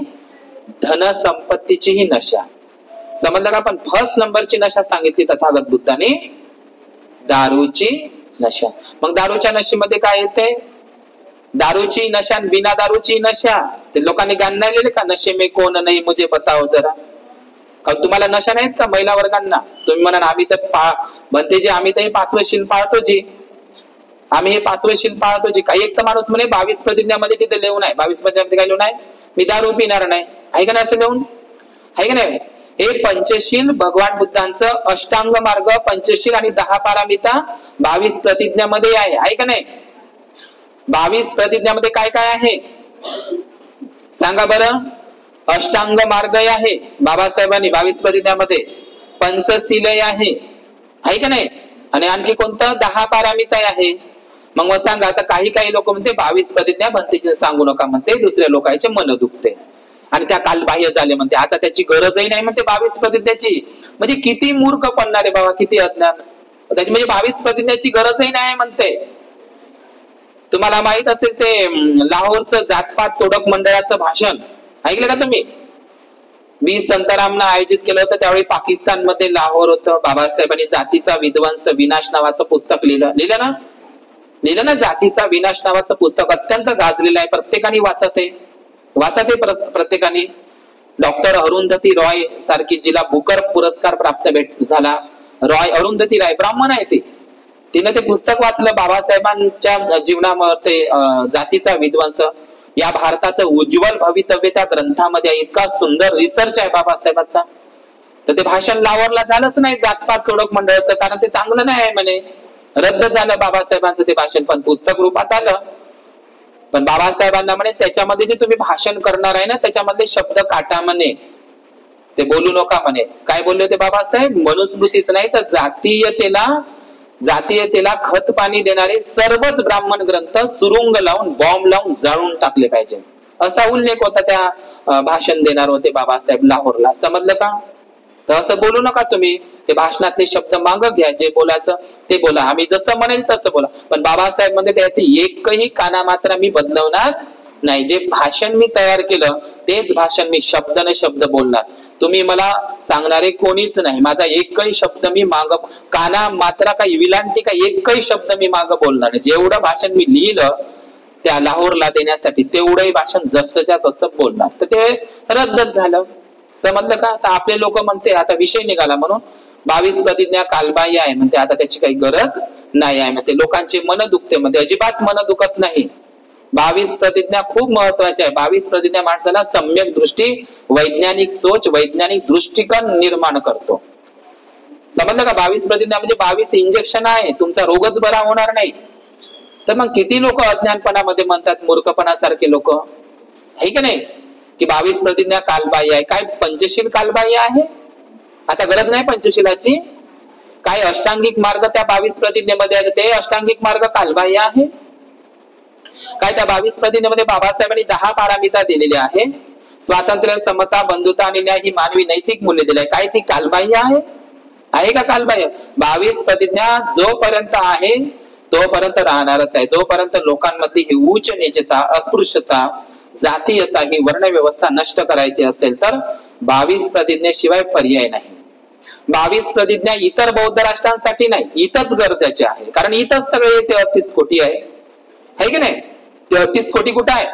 धन संपत्तीचीही नशा. समजलं का? पण फर्स्ट नंबरची नशा सांगितली तथागत बुद्धाने, दारूची नशा. मग दारूच्या नशेमध्ये काय येते? दारूची नशा, बिना दारूची नशा. ते लोकांनी गाणं नाही लिहिले का, नशे में कोण नाही मुझे बताओ जरा. का तुम्हाला नशा नाहीत का महिला वर्गांना? तुम्ही म्हणा आम्ही तर म्हणते जे आम्ही तर हे 5वं शील पाळतो जी, आम्ही हे 5वं शील पाळतो जी. काही एक तर माणूस म्हणे 22 प्रतिज्ञामध्ये तिथे लिहून आहे, 22 प्रतिज्ञामध्ये काय लिहून आहे? मी दारू पिणार नाही. आहे का नाही असं लिहून? आहे का नाही? हे पंचशील भगवान बुद्धांचं अष्टांग मार्ग, पंचशील आणि 10 पारामिता 22 प्रतिज्ञामध्ये आहे. आहे का नाही? 22 प्रतिज्ञामध्ये काय काय आहे सांगा बरं? अष्टांग मार्ग आहे बाबासाहेबांनी 22 प्रतिज्ञामध्ये, पंचशील आहे. आहे का नाही? आणि आणखी कोणतं? 10 पारामिता आहे. मग सांगा आता, काही लोक म्हणते 22 प्रतिज्ञा म्हणते सांगू नका, म्हणते दुसऱ्या लोकांचे मन दुखते आणि त्या कालबाह्य झाले म्हणते. आता त्याची गरजही नाही म्हणते 22 प्रतिज्ञाची. म्हणजे किती मूर्ख पडणारे बाबा, किती अज्ञान. त्याची म्हणजे 22 प्रतिज्ञाची गरजही नाही म्हणते. तुम्हाला माहित असेल ते लाहोरचं जातपात तोडक मंडळाचं भाषण ऐकलं का तुम्ही? 20 संतारामनं आयोजित केलं होतं. त्यावेळी पाकिस्तान मध्ये लाहोर होतं. बाबासाहेबांनी जातीचा विध्वंस विनाश नावाचं पुस्तक लिहिलं ना. जातीचा विनाश नावाचं पुस्तक अत्यंत गाजलेलं आहे. प्रत्येकाने वाचा ते प्रत्येकाने. डॉक्टर अरुंधती रॉय सारखी, जिला बुकर पुरस्कार प्राप्त झाला, रॉय अरुंधती रॉय, ब्राह्मण आहे ती. तिने ते पुस्तक वाचलं बाबासाहेबांच्या जीवनावर, ते जातीचा विध्वंस, या भारताचं उज्ज्वल भवितव्य त्या ग्रंथामध्ये. इतका सुंदर रिसर्च आहे बाबासाहेबांचा. तर ते भाषण लाहोरला झालंच नाही जातपात तोडक मंडळाचं, कारण ते चांगलं नाही आहे म्हणे. रद्द झालं बाबासाहेबांचं ते भाषण, पण पुस्तक रूपात आलं. पण बाबासाहेबांना म्हणे त्याच्यामध्ये जे तुम्ही भाषण करणार आहे ना, त्याच्यामधले शब्द काटा म्हणे, ते बोलू नका म्हणे. काय बोलले होते बाबासाहेब? मनुस्मृतीच नाही तर जातीयतेला खत पाणी देणारे सर्वच ब्राह्मण ग्रंथ सुरुंग लावून, बॉम्ब लावून जाळून टाकले पाहिजे, असा उल्लेख होता त्या भाषण देणार होते बाबासाहेब लाहोरला. समजलं का? तर असं बोलू नका तुम्ही. ते भाषणातले शब्द माग घ्या, जे बोलायचं ते बोला, आम्ही जसं म्हणेल तसं बोला. पण बाबासाहेब मध्ये त्याची एकही काना मात्रा मी बदलवणार नाही. जे भाषण मी तयार केलं तेच भाषण मी शब्द न शब्द बोलणार. तुम्ही मला सांगणारे कोणीच नाही. माझा एकही शब्द मी माग, काना मात्रा काही विलांटी काही एकही शब्द मी माग बोलणार नाही. जेवढं भाषण मी लिहिलं त्या लाहोरला देण्यासाठी तेवढंही भाषण जसंच्या तसं बोलणार. तर ते रद्दच झालं. समजलं का? तर आपले लोक म्हणते आता विषय निघाला म्हणून 22 प्रतिज्ञा कालबाह्य आहे म्हणते, आता त्याची काही गरज नाही आहे म्हणते. लोकांचे मन दुखते म्हणते. अजिबात मन दुखत नाही. 22 प्रतिज्ञा खूप महत्वाची आहे. 22 प्रतिज्ञा माणसाला सम्यक दृष्टी, वैज्ञानिक सोच, वैज्ञानिक दृष्टिकोन निर्माण करतो. समजलं का? 22 प्रतिज्ञा म्हणजे 22 इंजेक्शन आहे, तुमचा रोगच बरा होणार नाही. तर मग किती लोक अज्ञानपणामध्ये म्हणतात, मूर्खपणासारखे लोक, आहे की नाही, की 22 प्रतिज्ञा कालबाह्य आहे. काय पंचशील कालबाह्य आहे? आता गरज नाही पंचशीलाची. काय अष्टांगिक मार्ग त्या 22 प्रतिज्ञेमध्ये आहे, ते अष्टांगिक मार्ग कालबाह्य आहे? काय त्या 22 प्रतिज्ञेमध्ये बाबासाहेबांनी 10 पारामिता दिलेली आहे. स्वातंत्र्य, समता, बंधुता आणि न्याय ही मानवी नैतिक मूल्य दिली आहे. काय ती कालबाह्य आहे? आहे का कालबाह्य? 22 प्रतिज्ञा जोपर्यंत आहे तोपर्यंत राहणारच आहे. जोपर्यंत लोकांमध्ये ही उच्च नीचता, अस्पृश्यता, जातीयता, ही वर्ण व्यवस्था नष्ट करायची असेल तर 22 प्रतिज्ञेशिवाय पर्याय नाही. 22 प्रतिज्ञा इतर बौद्ध राष्ट्रांसाठी नाही, इथंच गरजेचे आहे. कारण इथंच सगळे 33 कोटी आहे की नाही? 33 कोटी कुठं आहे?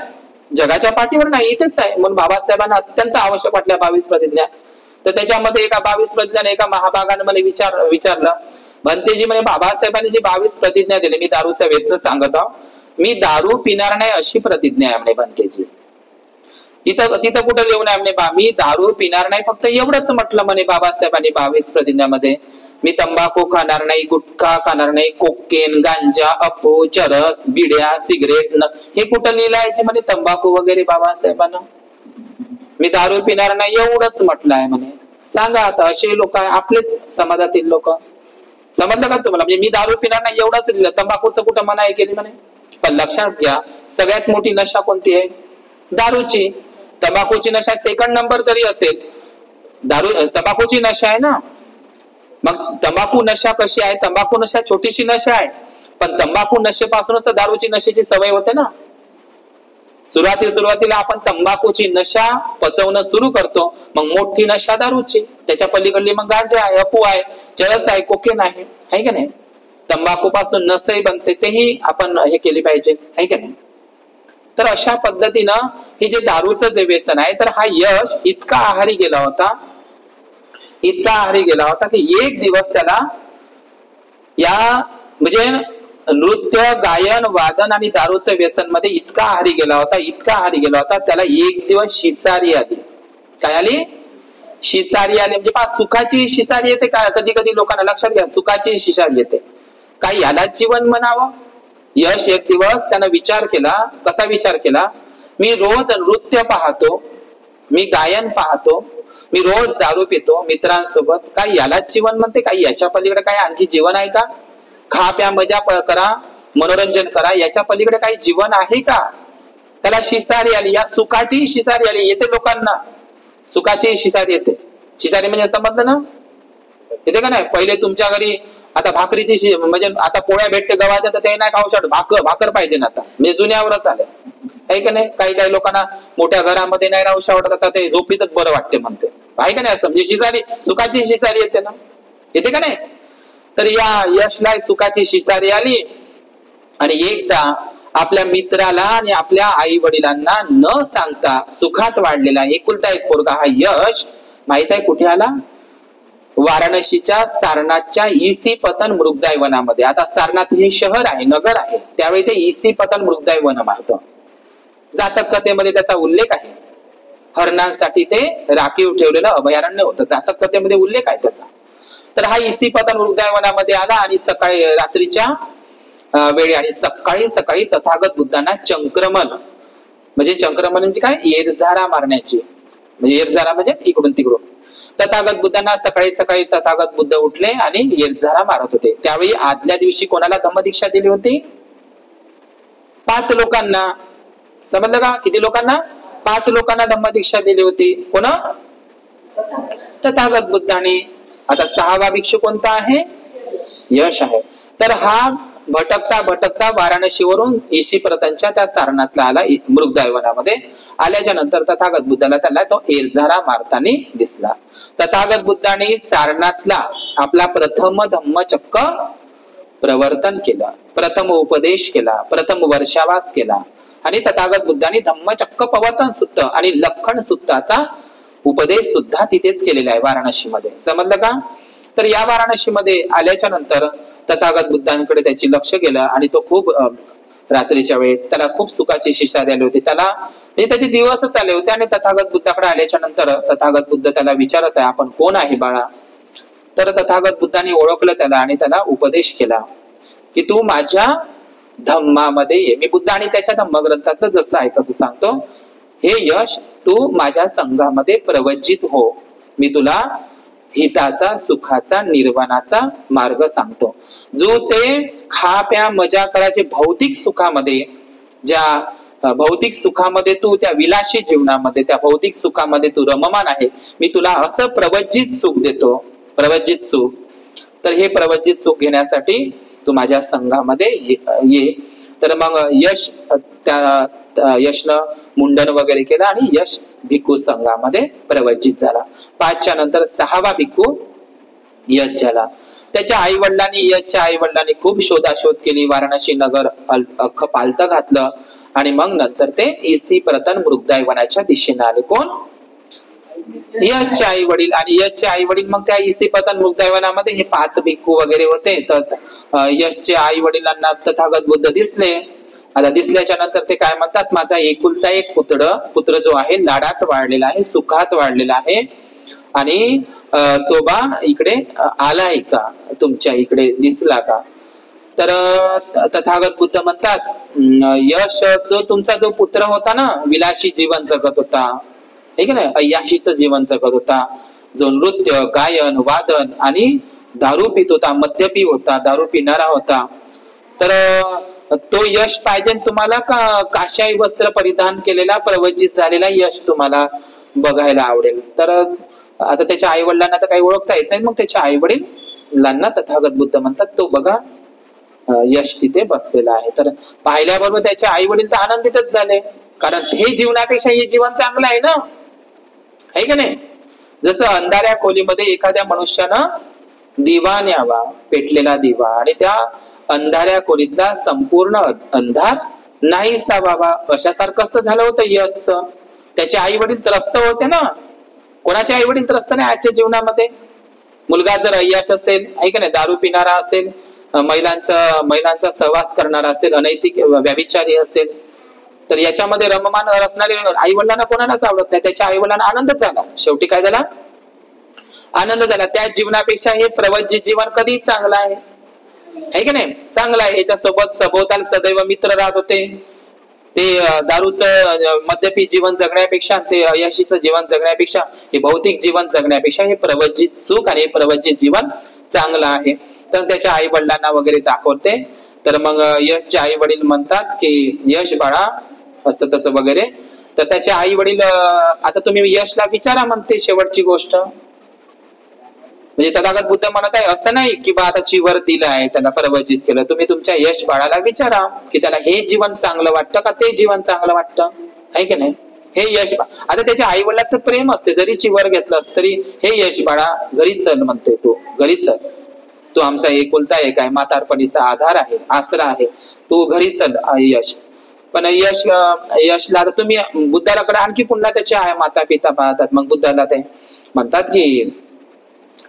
जगाच्या पाठीवर नाही, इथेच आहे. म्हणून बाबासाहेबांना अत्यंत आवश्यक वाटल्या 22 प्रतिज्ञा. तर त्याच्यामध्ये एका 22 प्रतिज्ञाने एका महाभागाने मला विचारलं, भंतेजी म्हणे बाबासाहेबांनी जी 22 प्रतिज्ञा दिली, मी दारूचं व्यसन सांगत आहो, मी दारू पिणार नाही अशी प्रतिज्ञा आहे म्हणे भंतेजी. तिथं कुठं लिहून आहे म्हणे मी दारू पिणार नाही, फक्त एवढंच म्हटलं म्हणे बाबासाहेबांनी 22 प्रतिज्ञामध्ये. मी तंबाखू खाणार नाही, गुटखा खाणार नाही, कोकेन, गांजा, अफू, चरस, बिड्या, सिगरेट, हे कुठं लिहिलं म्हणे तंबाखू वगैरे बाबासाहेबांना? मी दारू पिणार नाही एवढंच म्हटलं आहे म्हणे. सांगा आता, असे लोक आहे आपलेच समाजातील लोक. समजलं का तुम्हाला? म्हणजे मी दारू पिणार नाही एवढंच लिहिलं, तंबाखूचं कुठं मनाई केली म्हणे? पण लक्षात घ्या, सगळ्यात मोठी नशा कोणती आहे? दारूची. तंबाखूची नशा सेकंड नंबर जरी असेल, तंबाखूची नशा आहे ना. मग तंबाखू नशा कशी आहे? तंबाखू नशा छोटीशी नशा आहे, पण तंबाखू नशेपासूनच तर दारूची नशेची सवय होते ना. सुरुवातीला आपण तंबाखूची नशा पचवणं सुरू करतो, मग मोठी नशा दारूची, त्याच्या पलीकडली मग गांजा आहे, अफू आहे, चरस आहे, कोकेन आहे का नाही. तंबाखू पासून नसही बनते, तेही आपण हे केली पाहिजे, आहे का नाही. तर अशा पद्धतीनं हे जे दारूचं जे व्यसन आहे, तर हा यश इतका आहारी गेला होता की एक दिवस त्याला या म्हणजे नृत्य, गायन, वादन आणि दारूचं व्यसन मध्ये इतका आहारी गेला होता, त्याला एक दिवस शिसारी आली. काय आली? शिसारी आली. म्हणजे सुखाची शिसारी येते का? कधी कधी लोकांना लक्षात घ्या, सुखाची शिसारी येते. काय याला जीवन म्हणावं? यश एक दिवस त्यानं विचार केला. कसा विचार केला? मी रोज नृत्य पाहतो, मी गायन पाहतो, मी रोज दारू पितो मित्रांसोबत, काय यालाच जीवन म्हणते? काही याच्या पलीकडे काय आणखी जीवन आहे का? खा प्या मजा करा, मनोरंजन करा, याच्या पलीकडे काही जीवन आहे का? त्याला शिसारी आली. या सुखाची शिसारी आली. येते लोकांना सुखाची शिसारी येते. शिसारी म्हणजे समजलं ना? येते का नाही? पहिले तुमच्या घरी आता भाकरीची म्हणजे आता पोळ्या भेटते गव्हाच्या, तर ते नाही खाऊ शकत, भाकर पाहिजे ना आता, म्हणजे जुन्यावरच आलं, आहे का नाही. काही लोकांना मोठ्या घरामध्ये नाही राहू शकत, आता ते झोपडीतच बरं वाटते म्हणते, आहे का नाही. असं म्हणजे शिसारी, सुखाची शिसारी येते ना, येते का नाही. तर या यशला सुखाची शिसारी आली आणि एकदा आपल्या मित्राला आणि आपल्या आई वडिलांना न सांगता सुखात वाढलेला एकुलता एक पोरगा हा यश माहित आहे कुठे आला? वाराणसीच्या सारनाथच्या ईसी पतन मृगदाय वनामध्ये. आता सारनाथ हे शहर आहे, नगर आहे, त्यावेळी ते ईसी पतन मृगदाय वन होतं. जातक कथेमध्ये त्याचा उल्लेख आहे. हरणांसाठी ते राखीव ठेवलेलं अभयारण्य होतं, जातक कथेमध्ये उल्लेख आहे त्याचा. तर हा ईसी पतन मृगदाय वनामध्ये आला आणि सकाळी रात्रीच्या वेळी आणि सकाळी तथागत बुद्धांना चंक्रमण म्हणजे काय, येरझारा मारण्याची, म्हणजे येरझारा म्हणजे इकडून तिकडून. तथागत बुद्धांना सकाळी तथागत बुद्ध उठले आणि येरझारा मारत होते. त्यावेळी आदल्या दिवशी कोणाला धम्मदीक्षा दिली होती? 5 लोकांना. समजलं का? किती लोकांना? 5 लोकांना धम्मदीक्षा दिली होती. कोण? तथागत बुद्धाने. आता 6वा भिक्षू कोणता आहे? यश आहे. तर हा भटकता वाराणसीवरून ईशी परतनच्या त्या सारनाथला आला, मृगदाय वनामध्ये. आल्याच्या नंतर तथागत बुद्धाला त्याला तो येरझारा मारताना दिसला. तथागत बुद्धाने सारनाथला आपला प्रथम धम्मचक्र प्रवर्तन केलं, प्रथम उपदेश केला, प्रथम वर्षावास केला आणि तथागत बुद्धाने धम्मचक्र प्रवर्तन सूत्र आणि लखन सूत्राचा उपदेश सुद्धा तिथेच केलेला आहे वाराणसीमध्ये. समजलं का? तर या वाराणसीमध्ये आल्याच्या नंतर तथागत बुद्धांकडे त्याची लक्ष गेलं आणि तो खूप रात्रीच्या वेळेत त्याला खूप सुखाची शिसारी आली होती. त्याला म्हणजे त्याचे दिवसच आले होते आणि तथागत बुद्धाकडे आल्याच्या नंतर तथागत बुद्ध त्याला विचारत आहे, आपण कोण आहे बाळा? तर तथागत बुद्धांनी ओळखलं त्याला आणि त्याला उपदेश केला की तू माझ्या धम्मामध्ये ये. मी बुद्ध आणि त्याच्या धम्मग्रंथातलं जसं आहे तसं सांगतो. हे यश, तू माझ्या संघामध्ये प्रवज्जित हो. मी तुला हिताचा, सुखाचा, निर्वाणाचा मार्ग सांगतो. जो ते खा प्या मजा करायचे भौतिक सुखामध्ये, ज्या भौतिक सुखामध्ये तू, त्या विलासी जीवनामध्ये, त्या भौतिक सुखामध्ये तू रममान आहे, मी तुला असं प्रवज्जित सुख देतो, प्रवज्जित सुख. तर हे प्रवज्जित सुख घेण्यासाठी तू माझ्या संघामध्ये ये. तर मग यश, त्या यशनं मुंडन वगैरे केलं आणि यश भिक्खू संघामध्ये प्रवज्जित झाला. 5च्या नंतर 6वा भिक्खू यश झाला. त्याच्या यशच्या आई वडिलांनी खूप शोधाशोध केली, वाराणसी नगर अख्खं पालतं घातलं आणि मग नंतर ते ईसी परतन मृगदाय वनाच्या दिशेने आले. कोण? यशचे आई वडील. आणि यशचे आई वडील मग त्या ईसी पतन मृगदाय वनामध्ये हे 5 भिक्खू वगैरे होते. तर यशचे आई वडिलांना तथागत बुद्ध दिसले. आता दिसल्याच्या नंतर ते काय म्हणतात, माझा एकुलता एक पुत्र जो आहे लाडात वाढलेला आहे, सुखात वाढलेला आहे आणि तो बा इकडे आलाय का, तुमच्या इकडे दिसला का? तर तथागत बुद्ध म्हणतात, यश जो तुमचा जो पुत्र होता ना, विलासी जीवन जगत होता, हे की नाही, अय्याशीचं जीवन जगत होता, जो नृत्य, गायन, वादन आणि दारू पित होता, मद्यपी होता, दारू पिणारा होता, तर तो यश पाहिजे तुम्हाला का काशाई वस्त्र परिधान केलेला प्रवज्जित झालेला यश तुम्हाला बघायला आवडेल? तर आता त्याच्या आई वडिलांना तर काही ओळखता येत नाही. मग त्याच्या आई वडिलांना तथागत बुद्ध म्हणतात, तो बघा यश तिथे बसलेला आहे. तर पाहिल्याबरोबर त्याचे आई वडील तर आनंदितच झाले. कारण हे जीवनापेक्षा हे जीवन चांगलं आहे ना, आहे का नाही? जसं अंधाऱ्या खोलीमध्ये एखाद्या मनुष्यानं दिवा न्यावा, पेटलेला दिवा, आणि त्या अंधाऱ्या खोलीतला संपूर्ण अंधार नाहीसा व्हावा, अशासारखंच तर झालं होतं यशचं. त्याचे आई वडील त्रस्त होते ना. कोणाचे आई वडील त्रस्त नाही आजच्या जीवनामध्ये? मुलगा जर अय्याश असेल, आहे का नाही, दारू पिणारा असेल, महिलांचा सहवास करणारा असेल, अनैतिक व्यभिचारी असेल, तर याच्यामध्ये रममान असणारे आई वडिलांना कोणालाच आवडत नाही. त्याच्या आई वडिलांना आनंदच झाला. शेवटी काय झाला? आनंद झाला. त्या जीवनापेक्षा हे प्रवज्य जीवन कधी चांगलं आहे की नाही? चांगलं आहे. याच्यासोबत सभोवताल सदैव मित्र राहत होते. ते दारूचं मद्यपी जीवन जगण्यापेक्षा, ते अयशीचं जीवन जगण्यापेक्षा, हे भौतिक जीवन जगण्यापेक्षा हे प्रवज्जित सुख आणि हे प्रवज्जित जीवन चांगलं आहे. तर त्याच्या आई वडिलांना वगैरे दाखवते. तर मग यशचे आई वडील म्हणतात की यश बाळा असं तसं वगैरे. तर त्याचे आई वडील, आता तुम्ही यशला विचारा म्हणते शेवटची गोष्ट. म्हणजे तथागत बुद्ध म्हणत आहे असं नाही की बा आता चिवर दिलं आहे, त्याला प्रवचित केलं. तुम्ही तुमच्या यश बाळाला विचारा की त्याला हे जीवन चांगलं वाटतं का ते जीवन चांगलं वाटतं, आहे की नाही? हे यश आता त्याच्या आई वडिलांचं प्रेम असते. जरी चिवर घेतलं तरी हे यश बाळा घरी चल म्हणते, तू घरी चल, तू आमचा एकुलता एक आहे, म्हातारपणीचा आधार आहे, आसरा आहे, तू घरी चल यश. पण यशला आता तुम्ही बुद्धालाकडे आणखी पुन्हा त्याचे आहे माता पिता पाहतात. मग बुद्धाला ते म्हणतात की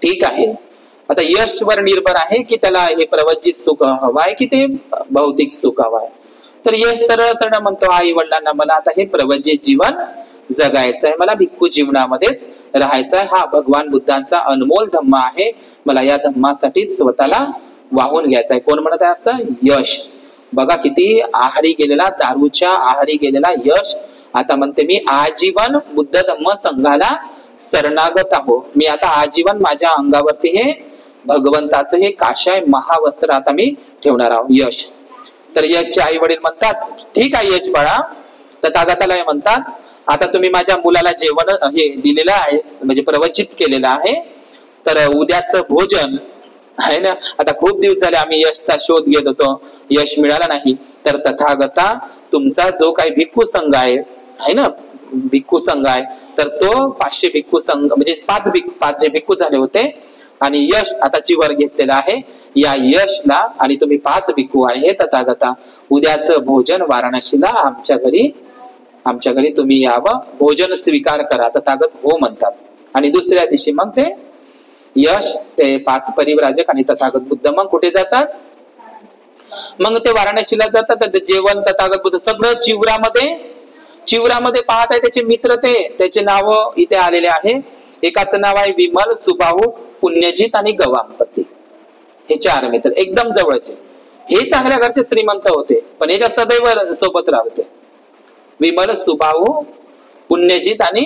ठीक आहे, आता यशवर निर्भर आहे की त्याला हे प्रवज्जित सुख हवं आहे की ते भौतिक सुख हवं आहे. तर यश सरळ सरळ म्हणतो आई वडिलांना मला आता हे प्रवज्जित जीवन जगायचं आहे, मला भिक्खू जीवनामध्येच राहायचं आहे. हा भगवान बुद्धांचा अनमोल धम्म आहे, मला या धम्मासाठीच स्वतःला वाहून घ्यायचा आहे. कोण म्हणत आहे असं? यश. बघा किती आहारी गेलेला, दारूच्या आहारी गेलेला यश आता म्हणते मी आजीवन बुद्ध धम्म संघाला शरणागत आहो. मी आता आजीवन माझ्या अंगावरती हे भगवंताचं हे काशाय महावस्त्र आता मी ठेवणार आहो. यश. तर यशचे आई वडील म्हणतात ठीक आहे यश बाळा. तथागताला म्हणतात आता तुम्ही माझ्या मुलाला जेवण हे दिलेलं आहे, म्हणजे प्रवचित केलेलं आहे, तर उद्याचं भोजन आहे ना, आता खूप दिवस झाले आम्ही यशचा शोध घेत होतो, यश मिळाला नाही. तर तथागता तुमचा जो काही भिक्खू संघ आहे ना, भिक्खू संघ आहे, तर तो 500 भिक्खू संघ, म्हणजे 5 जे भिक्खू झाले होते, आणि यश आता चिवर घेतलेला आहे. या यशला आणि तुम्ही 5 भिक्खू आहे हे तथागता उद्याचं भोजन वाराणसीला आमच्या घरी तुम्ही यावं, भोजन स्वीकार करा. तथागत हो म्हणतात. आणि दुसऱ्या दिवशी मग ते यश, ते 5 परिव्राजक आणि तथागत बुद्ध मग कुठे जातात? मग ते वाराणसीला जातात. जेवण तथागत बुद्ध सगळं चिवरामध्ये पाहत आहे. त्याचे मित्र त्याचे नाव इथे आलेले आहे. एकाचं नाव आहे विमल, सुबाहू, पुण्यजित आणि गवामपती. हे 4 मित्र एकदम जवळचे. हे चांगल्या घरचे श्रीमंत होते, पण याच्या सदैव सोबत राहते. विमल, सुबाहू, पुण्यजित आणि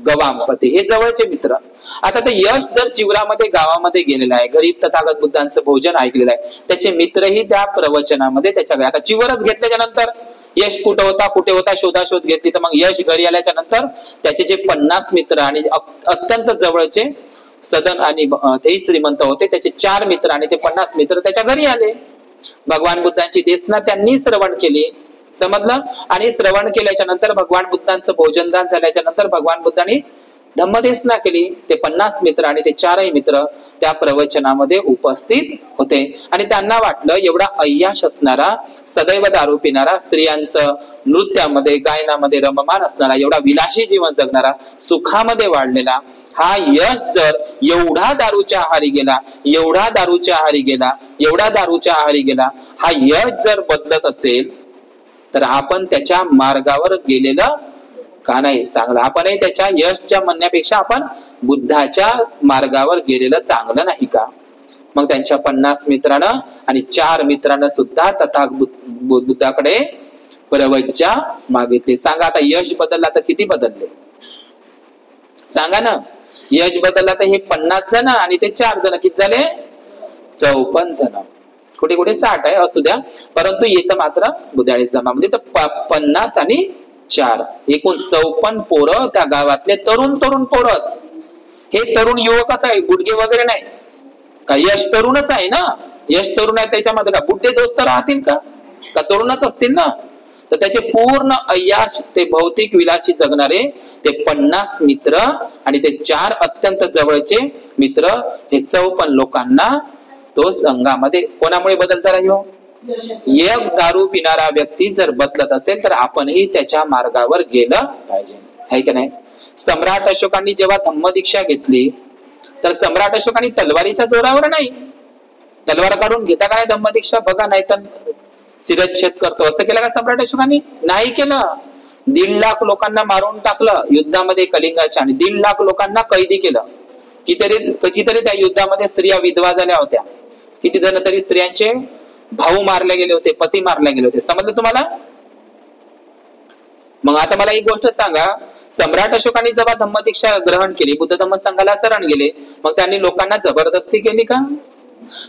गवामपती हे जवळचे मित्र. आता ते यश जर चिवरामध्ये गावामध्ये गेलेला आहे, घरी तथागत बुद्धांचं भोजन ऐकलेलं आहे, त्याचे मित्रही त्या प्रवचनामध्ये त्याच्या आता चिवरच घेतल्याच्या नंतर यश कुठे होता शोधाशोध घेतली. तर मग यश घरी आल्याच्या नंतर त्याचे जे 50 मित्र आणि अत्यंत जवळचे सदन आणि तेही श्रीमंत होते, त्याचे 4 मित्र आणि ते 50 मित्र त्याच्या घरी आले. भगवान बुद्धांची देशना त्यांनी श्रवण केली, समजलं. आणि श्रवण केल्याच्या नंतर भगवान बुद्धांचं भोजनदान झाल्याच्या नंतर भगवान बुद्धांनी धम्मदेशना केली. ते 50 मित्र आणि ते 4ही मित्र त्या प्रवचनामध्ये उपस्थित होते. आणि त्यांना वाटलं एवढा अय्याश असणारा, सदैव दारू पिणारा, स्त्रियांचं नृत्यामध्ये गायनामध्ये रममान असणारा, एवढा विलासी जीवन जगणारा, सुखामध्ये वाढलेला हा यश जर एवढा दारूच्या आहारी गेला, हा यश जर बदलत असेल तर आपण त्याच्या मार्गावर गेलेलं का नाही चांगलं? आपणही त्याच्या यशच्या म्हणण्यापेक्षा आपण बुद्धाच्या मार्गावर गेलेलं चांगलं नाही का? मग त्यांच्या 50 मित्रांना आणि 4 मित्रांना सुद्धा तथागत बुद्धाकडे प्रवज्जा मागितली. सांगा आता यश बदलला तर किती बदलले? सांगा ना. यश बदलला तर हे 50 जण आणि ते 4 जण किती झाले? 54 जण. कुठे 60 आहे असू द्या, परंतु येतं मात्र बुद्धाळीस धम्मामध्ये तर 50 आणि 4 एकूण 54 पोरं त्या गावातले तरुण पोरच. हे तरुण युवकच आहे, गुडगे वगैरे नाही का. यश तरुणच आहे ना, यश तरुण आहे. त्याच्यामध्ये का बुड्ढे दोस्त राहतील का तरुणच असतील ना. तर त्याचे पूर्ण अय्याश ते भौतिक विलासी जगणारे ते 50 मित्र आणि ते 4 अत्यंत जवळचे मित्र, हे 54 लोकांना तो संघामध्ये कोणामुळे बदल झाला? ह्यो एक दारू पिणारा व्यक्ती जर बदलत असेल तर आपणही त्याच्या मार्गावर गेलं पाहिजे, है की नाही? सम्राट अशोकांनी जेव्हा धम्मदीक्षा घेतली तर सम्राट अशोकांनी तलवारीच्या जोरावर नाही, तलवार काढून घेता काय धम्मदीक्षा बघा, नाही तर शिरच्छेद करतो असं केलं का सम्राट अशोकांनी? नाही केलं. 1.5 लाख लोकांना मारून टाकलं युद्धामध्ये कलिंगाच्या, आणि 1.5 लाख लोकांना कैदी केलं. कितीतरी त्या युद्धामध्ये स्त्रिया विधवा झाल्या होत्या, किती जण तरी स्त्रियांचे भाऊ मारले गेले होते, पती मारले गेले होते. समजलं तुम्हाला? मग आता मला एक गोष्ट सांगा, सम्राट अशोकांनी जेव्हा धम्मदीक्षा ग्रहण केली, बुद्ध धम्म संघाला शरण गेले, मग त्यांनी लोकांना जबरदस्ती केली का?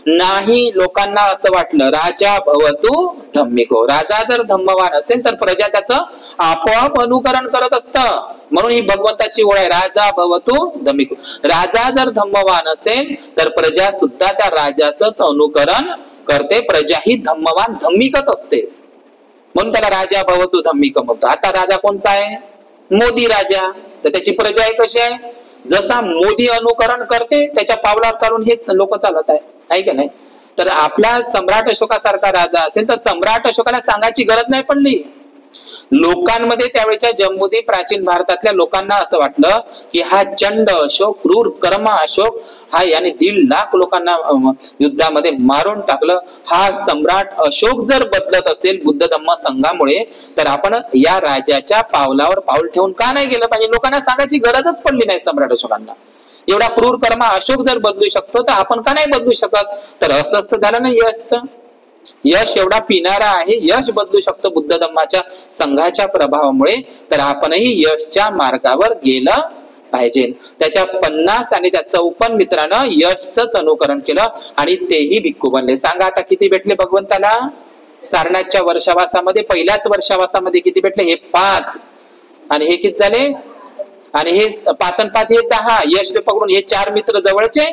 नाही. लोकांना असं वाटलं राजा भवतु धम्मिको, राजा जर धम्मवान असेल तर प्रजा त्याचं आपोआप अनुकरण करत असतं. म्हणून ही भगवंताची ओळ आहे, राजा भवतु धम्मिको. राजा जर धम्मवान असेल तर प्रजा सुद्धा त्या राजाचंच अनुकरण करते. प्रजा ही धम्मवान धम्मिकच असते, म्हणून त्याला राजा भवतु धम्मिक म्हणतो. आता राजा कोणता आहे? मोदी राजा. तर त्याची प्रजा आहे कशी आहे? जसा मोदी अनुकरण करते त्याच्या पावलावर चालून हेच लोक चालत आहे का नाही? तर आपला सम्राट अशोकासारखा राजा असेल तर सम्राट अशोकाला सांगायची गरज नाही पडली. लोकांमध्ये त्यावेळेच्या जम्बूद्वीप प्राचीन भारतातल्या लोकांना असं वाटलं की हा चंड अशोक, क्रूर कर्मा अशोक, हा याने 1.5 लाख लोकांना युद्धामध्ये मारून टाकलं. हा सम्राट अशोक जर बदलत असेल बुद्ध धम्म संघामुळे, तर आपण या राजाच्या पावलावर पाऊल ठेवून का नाही गेलं पाहिजे? लोकांना सांगायची गरजच पडली नाही सम्राट अशोकांना. एवढा क्रूर कर्मा अशोक जर बदलू शकतो तर आपण का नाही बदलू शकत? तर असंच झालं ना यशचं. यश एवढा पिणारा आहे, यश बदलू शकतो बुद्ध धम्माच्या संघाच्या प्रभावामुळे, तर आपणही यशच्या मार्गावर गेलं पाहिजे. त्याच्या 50 आणि त्या 54 मित्रांनं यशच अनुकरण केलं आणि तेही भिक्खू बनले. सांगा आता किती भेटले भगवंताला सारनाथच्या वर्षावासामध्ये? पहिल्याच वर्षावासामध्ये किती भेटले? हे 5 आणि हे किती झाले? आणि हे 5 आणि 5 हे 10. यश पकडून हे 4 मित्र जवळचे.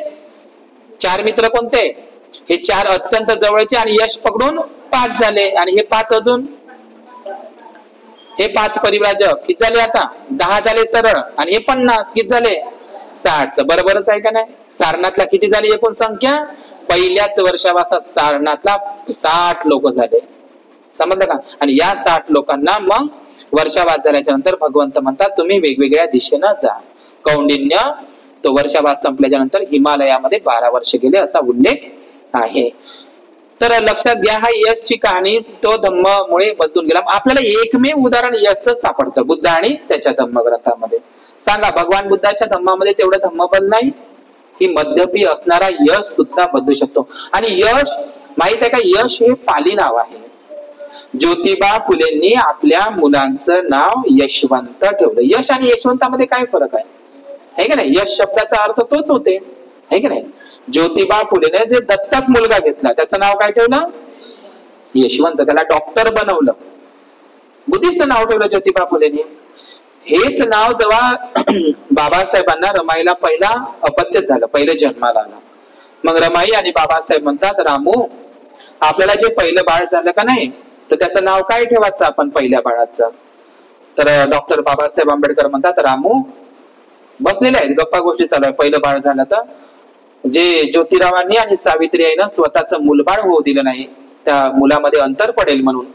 4 मित्र कोणते? हे 4 अत्यंत जवळचे, आणि यश पकडून 5 झाले, आणि हे 5 अजून, हे 5 परिव्राजक किती झाले? आता 10 झाले सरळ, आणि हे 50 किती झाले? 60. तर बरोबरच आहे का नाही? सारनाथला किती झाली एकूण संख्या? पहिल्याच वर्षावासात सारनाथला 60 लोक झाले. समजलं का? आणि या 60 लोकांना मग वर्षावास झाल्याच्या नंतर भगवंत म्हणतात तुम्ही वेगवेगळ्या दिशेनं जा. कौंडिन्य तो वर्षावास संपल्याच्या नंतर हिमालयामध्ये 12 वर्ष गेले असा उल्लेख आहे. तर लक्षात घ्या, हा यशची कहाणी तो धम्ममुळे बदलून गेला. आपल्याला एकमेव उदाहरण यशच सापडतं बुद्ध आणि त्याच्या धम्मग्रंथामध्ये. सांगा भगवान बुद्धाच्या धम्मामध्ये तेवढं धम्मबल नाही? ही मध्यपी असणारा यश सुद्धा बदलू शकतो. आणि यश माहित आहे का? यश हे पाली नाव आहे. ज्योतिबा फुलेंनी आपल्या मुलांचं नाव यशवंत ठेवलं. यश आणि यशवंतामध्ये काय फरक आहे का नाही? यश शब्दाचा अर्थ तोच होते, है की नाही? ज्योतिबा फुलेने जे दत्तक मुलगा घेतला त्याचं नाव काय ठेवलं? यशवंत. त्याला डॉक्टर बनवलं, बुद्धिस्ट नाव ठेवलं ज्योतिबा फुलेने. हेच नाव जेव्हा बाबासाहेबांना रमाईला पहिला अपत्य झालं, पहिले जन्माला आला, मग रमाई आणि बाबासाहेब म्हणतात रामू आपल्याला जे पहिलं बाळ झालं का नाही, तर त्याचं नाव काय ठेवायचं आपण पहिल्या बाळाचं? तर डॉक्टर बाबासाहेब आंबेडकर म्हणतात रामू, बसलेले आहेत गप्पा गोष्टी चालू आहे, पहिलं बाळ झालं तर जे ज्योतिरावांनी आणि सावित्री आईनं स्वतःचं मुलबाळ होऊ दिलं नाही, त्या मुलामध्ये अंतर पडेल म्हणून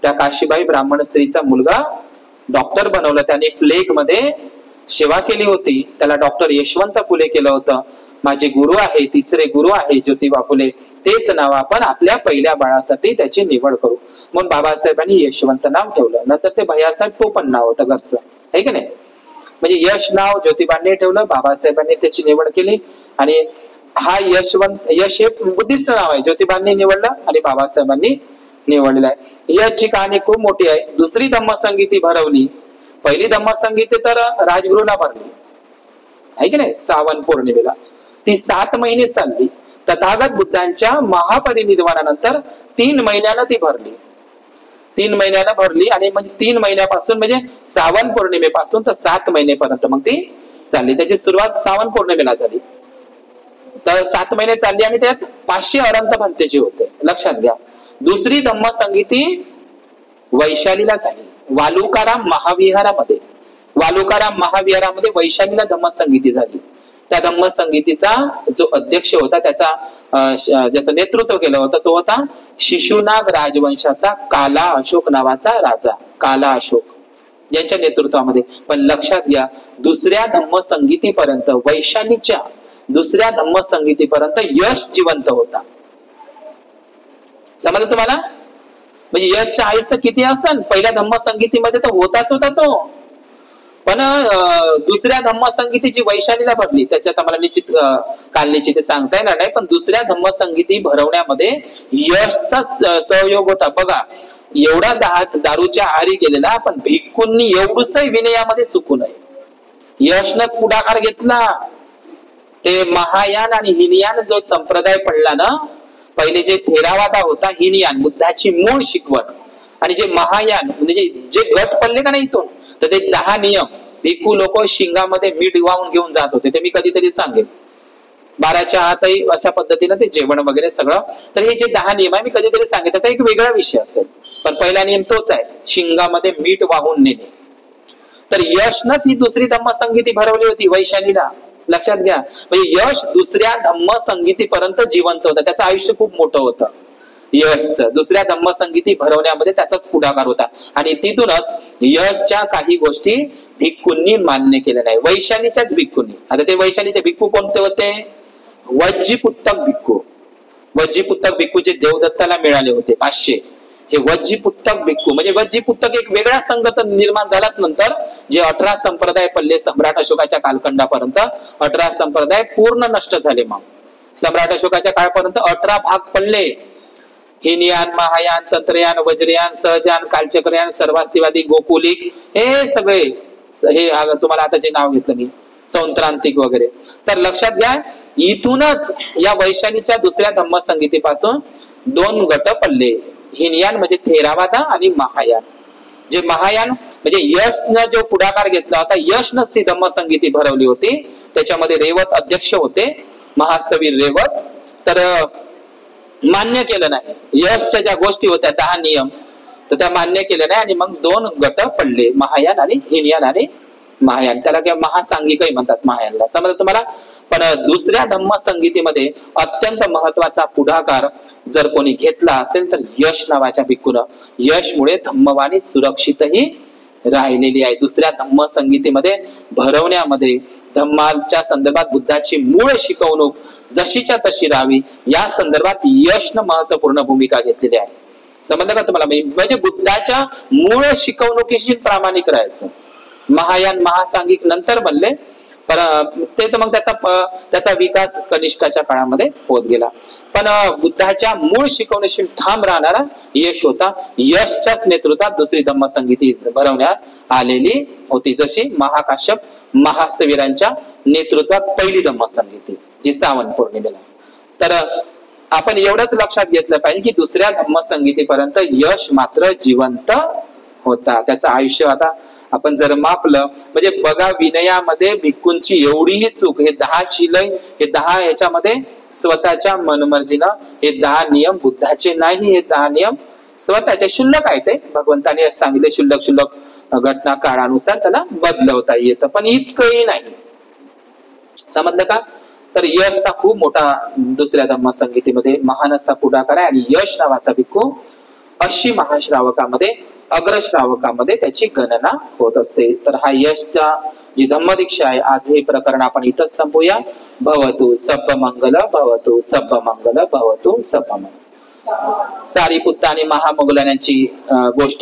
त्या काशीबाई ब्राह्मण स्त्रीचा मुलगा डॉक्टर बनवलं. त्याने प्लेग मध्ये सेवा केली होती, त्याला डॉक्टर यशवंत फुले केलं होतं. माझे गुरु आहे, तिसरे गुरु आहे ज्योतिबा फुले, तेच नाव आपण आपल्या पहिल्या बाळासाठी त्याची निवड करू. म्हणून बाबासाहेबांनी यशवंत नाव ठेवलं. नंतर ते भैयासाहेब टोपण नाव होतं घरचं, आहे की नाही? म्हणजे यश नाव ज्योतिबांनी ठेवलं, बाबासाहेबांनी त्याची निवड केली. आणि हा यशवंत, यश हे बुद्धिस्ट नाव आहे, ज्योतिबांनी निवडलं आणि बाबासाहेबांनी निवडलेलं आहे. याची कहाणी खूप मोठी आहे. दुसरी धम्मसंगीती भरवली, पहिली धम्मसंगीती तर राजगुरूला भरली, आहे की नाही? श्रावण पौर्णिमेला ती 7 महिने चालली. तथागत बुद्धांच्या महापरिनिर्वाणानंतर 3 महिन्याला ती भरली. 3 महिन्याला भरली आणि म्हणजे 3 महिन्यापासून म्हणजे श्रावण पौर्णिमेपासून तर 7 महिनेपर्यंत मग ती चालली. त्याची सुरुवात श्रावण पौर्णिमेला झाली, तर 7 महिने चालली आणि त्यात 500 अरंत भंतेचे होते. लक्षात घ्या. दुसरी धम्मसंगीती वैशालीला झाली. वालुकाराम महाविहारामध्ये वैशालीला धम्मसंगीती झाली. त्या धम्मसंगीतीचा जो अध्यक्ष होता, ज्याचं नेतृत्व केलं होतं, तो होता शिशुनाग राजवंशाचा काला अशोक नावाचा राजा, काला अशोक यांच्या नेतृत्वामध्ये. पण लक्षात घ्या, दुसऱ्या धम्मसंगीतीपर्यंत, वैशालीच्या दुसऱ्या धम्मसंगीतीपर्यंत यश जिवंत होता. समजलं तुम्हाला? म्हणजे यशचं आयुष्य किती असेल, पहिल्या धम्मसंगीतीमध्ये तर होताच होता तो, पण दुसऱ्या धम्मसंगीतीची वैशालीला भरली, त्याच्यात आम्हाला निश्चित कालनिश्चित सांगता येणार नाही, पण दुसऱ्या धम्मसंगीती भरवण्यामध्ये यशचा सहयोग होता. बघा, एवढा दारूच्या आहारी गेलेला, पण भिक्खूंनी एवढूसही विनयामध्ये चुकू नये. यशनच पुढाकार घेतला. ते महायान आणि हिनयान जो संप्रदाय पडला ना, पहिले जे थेरावादा होता, हिनयान बुद्धाची मूळ शिकवण, आणि जे महायान म्हणजे जे गट पडले का नाही इथून, तर ते 10 नियम भिक्खू लोक शिंगामध्ये मीठ वाहून घेऊन जात होते. ते मी कधीतरी सांगेन. 12च्या आतही अशा पद्धतीनं ते जेवण वगैरे सगळं. तर हे जे 10 नियम आहे मी कधीतरी सांगेन, त्याचा एक वेगळा विषय असेल, पण पहिला नियम तोच आहे, शिंगामध्ये मीठ वाहून नेणे. तर यशनच ही दुसरी धम्मसंगीती भरवली होती वैशालीला. लक्षात घ्या, म्हणजे यश दुसऱ्या धम्मसंगीतीपर्यंत जिवंत होता. त्याचं आयुष्य खूप मोठं होतं यशचं. दुसऱ्या धम्मसंगीती भरवण्यामध्ये त्याचाच पुढाकार होता, आणि तिथूनच यशच्या काही गोष्टी भिक्खूंनी मान्य केल्या नाही, वैशालीच्याच भिक्खूंनी. आता ते वैशालीचे भिक्खू कोणते होते? वज्जीपुत्तक भिक्खू. वज्जीपुत्तक भिक्खू जे देवदत्ताला मिळाले होते 500, हे वज्जीपुत्तक भिक्खू. म्हणजे वज्जीपुत्तक एक वेगळा संघ निर्माण झालाच नंतर, जे 18 संप्रदाय पडले सम्राट अशोकाच्या कालखंडापर्यंत. 18 संप्रदाय पूर्ण नष्ट झाले. मग सम्राट अशोकाच्या काळापर्यंत 18 भाग पडले. हिनयान, महायान, तंत्रयान, वज्रयान, सहजान, कालचक्रयान, सर्वास्तिवादी, गोकुलिक, हे सगळे, हे तुम्हाला आता जे नाव घेतलं मी, सौंत्रांतिक वगैरे. तर लक्षात घ्या, इथूनच या वैशालीच्या दुसऱ्या धम्मसंगीतीपासून 2 गट पडले. हिनयान म्हणजे थेरावादा आणि महायान. जे महायान म्हणजे यशनं जो पुढाकार घेतला होता, यशनच ती धम्मसंगीती भरवली होती. त्याच्यामध्ये रेवत अध्यक्ष होते, महास्तवीर रेवत. तर मान्य केलं नाही यशच्या ज्या गोष्टी होत्या 10 नियम, तर त्या मान्य केल्या नाही, आणि मग 2 गट पडले, महायान आणि हिनयान आणि महायान. त्याला काय महासांगिकही म्हणतात महायानला. समजा तुम्हाला. पण दुसऱ्या धम्मसंगीतीमध्ये अत्यंत महत्वाचा पुढाकार जर कोणी घेतला असेल तर यश नावाच्या भिक्खूनं. यशमुळे धम्मवाणी सुरक्षितही राहिलेली आहे. दुसऱ्या धम्मसंगीतीमध्ये भरवण्यामध्ये धम्माच्या संदर्भात बुद्धाची मूळ शिकवणूक जशीच्या तशी राहावी या संदर्भात यशनं महत्वपूर्ण भूमिका घेतलेली आहे. समजलं का तुम्हाला? म्हणजे बुद्धाच्या मूळ शिकवणुकीशी प्रामाणिक राहायचं. महायान महासांगिक नंतर बनले, पण ते तर मग त्याचा विकास कनिष्काच्या काळामध्ये होत गेला. पण बुद्धाच्या मूळ शिकवणीशी ठाम राहणारा यश होता. यशच्याच नेतृत्वात दुसरी धम्मसंगीती भरवण्यात आलेली होती, जशी महाकाश्यप महास्तवीरांच्या नेतृत्वात पहिली धम्मसंगीती जी श्रावण पौर्णिमेला. तर आपण एवढंच लक्षात घेतलं पाहिजे की दुसऱ्या धम्मसंगीतीपर्यंत यश मात्र जिवंत होता. त्याचं आयुष्य आता आपण जर मापलं, म्हणजे बघा, विनयामध्ये भिक्खूंची एवढीही चूक. हे 10 शिलय, हे 10 याच्यामध्ये स्वतःच्या मनमर्जीनं हे 10 नियम बुद्धाचे नाही, हे 10 नियम स्वतःचे क्षुल्लक आहे. ते भगवंताने सांगितले, क्षुल्लक घटना काळानुसार त्याला बदलवता येतं, पण इतकंही नाही. समजलं का? तर यशचा खूप मोठा दुसऱ्या धम्मसंगीतीमध्ये महान असा पुढाकार आहे, आणि यश नावाचा भिक्खू 80 महाश्रावकामध्ये, अग्रश्रावकामध्ये त्याची गणना होत असते. तर हा यशचा जी धम्मदीक्षा आहे, आज हे प्रकरण आपण इथंच संपूया. भवतु सब्बमंगल, भवतु सब्बमंगल, भवतु सब्बमंगल. सारीपुत्त आणि महामोगलांची गोष्ट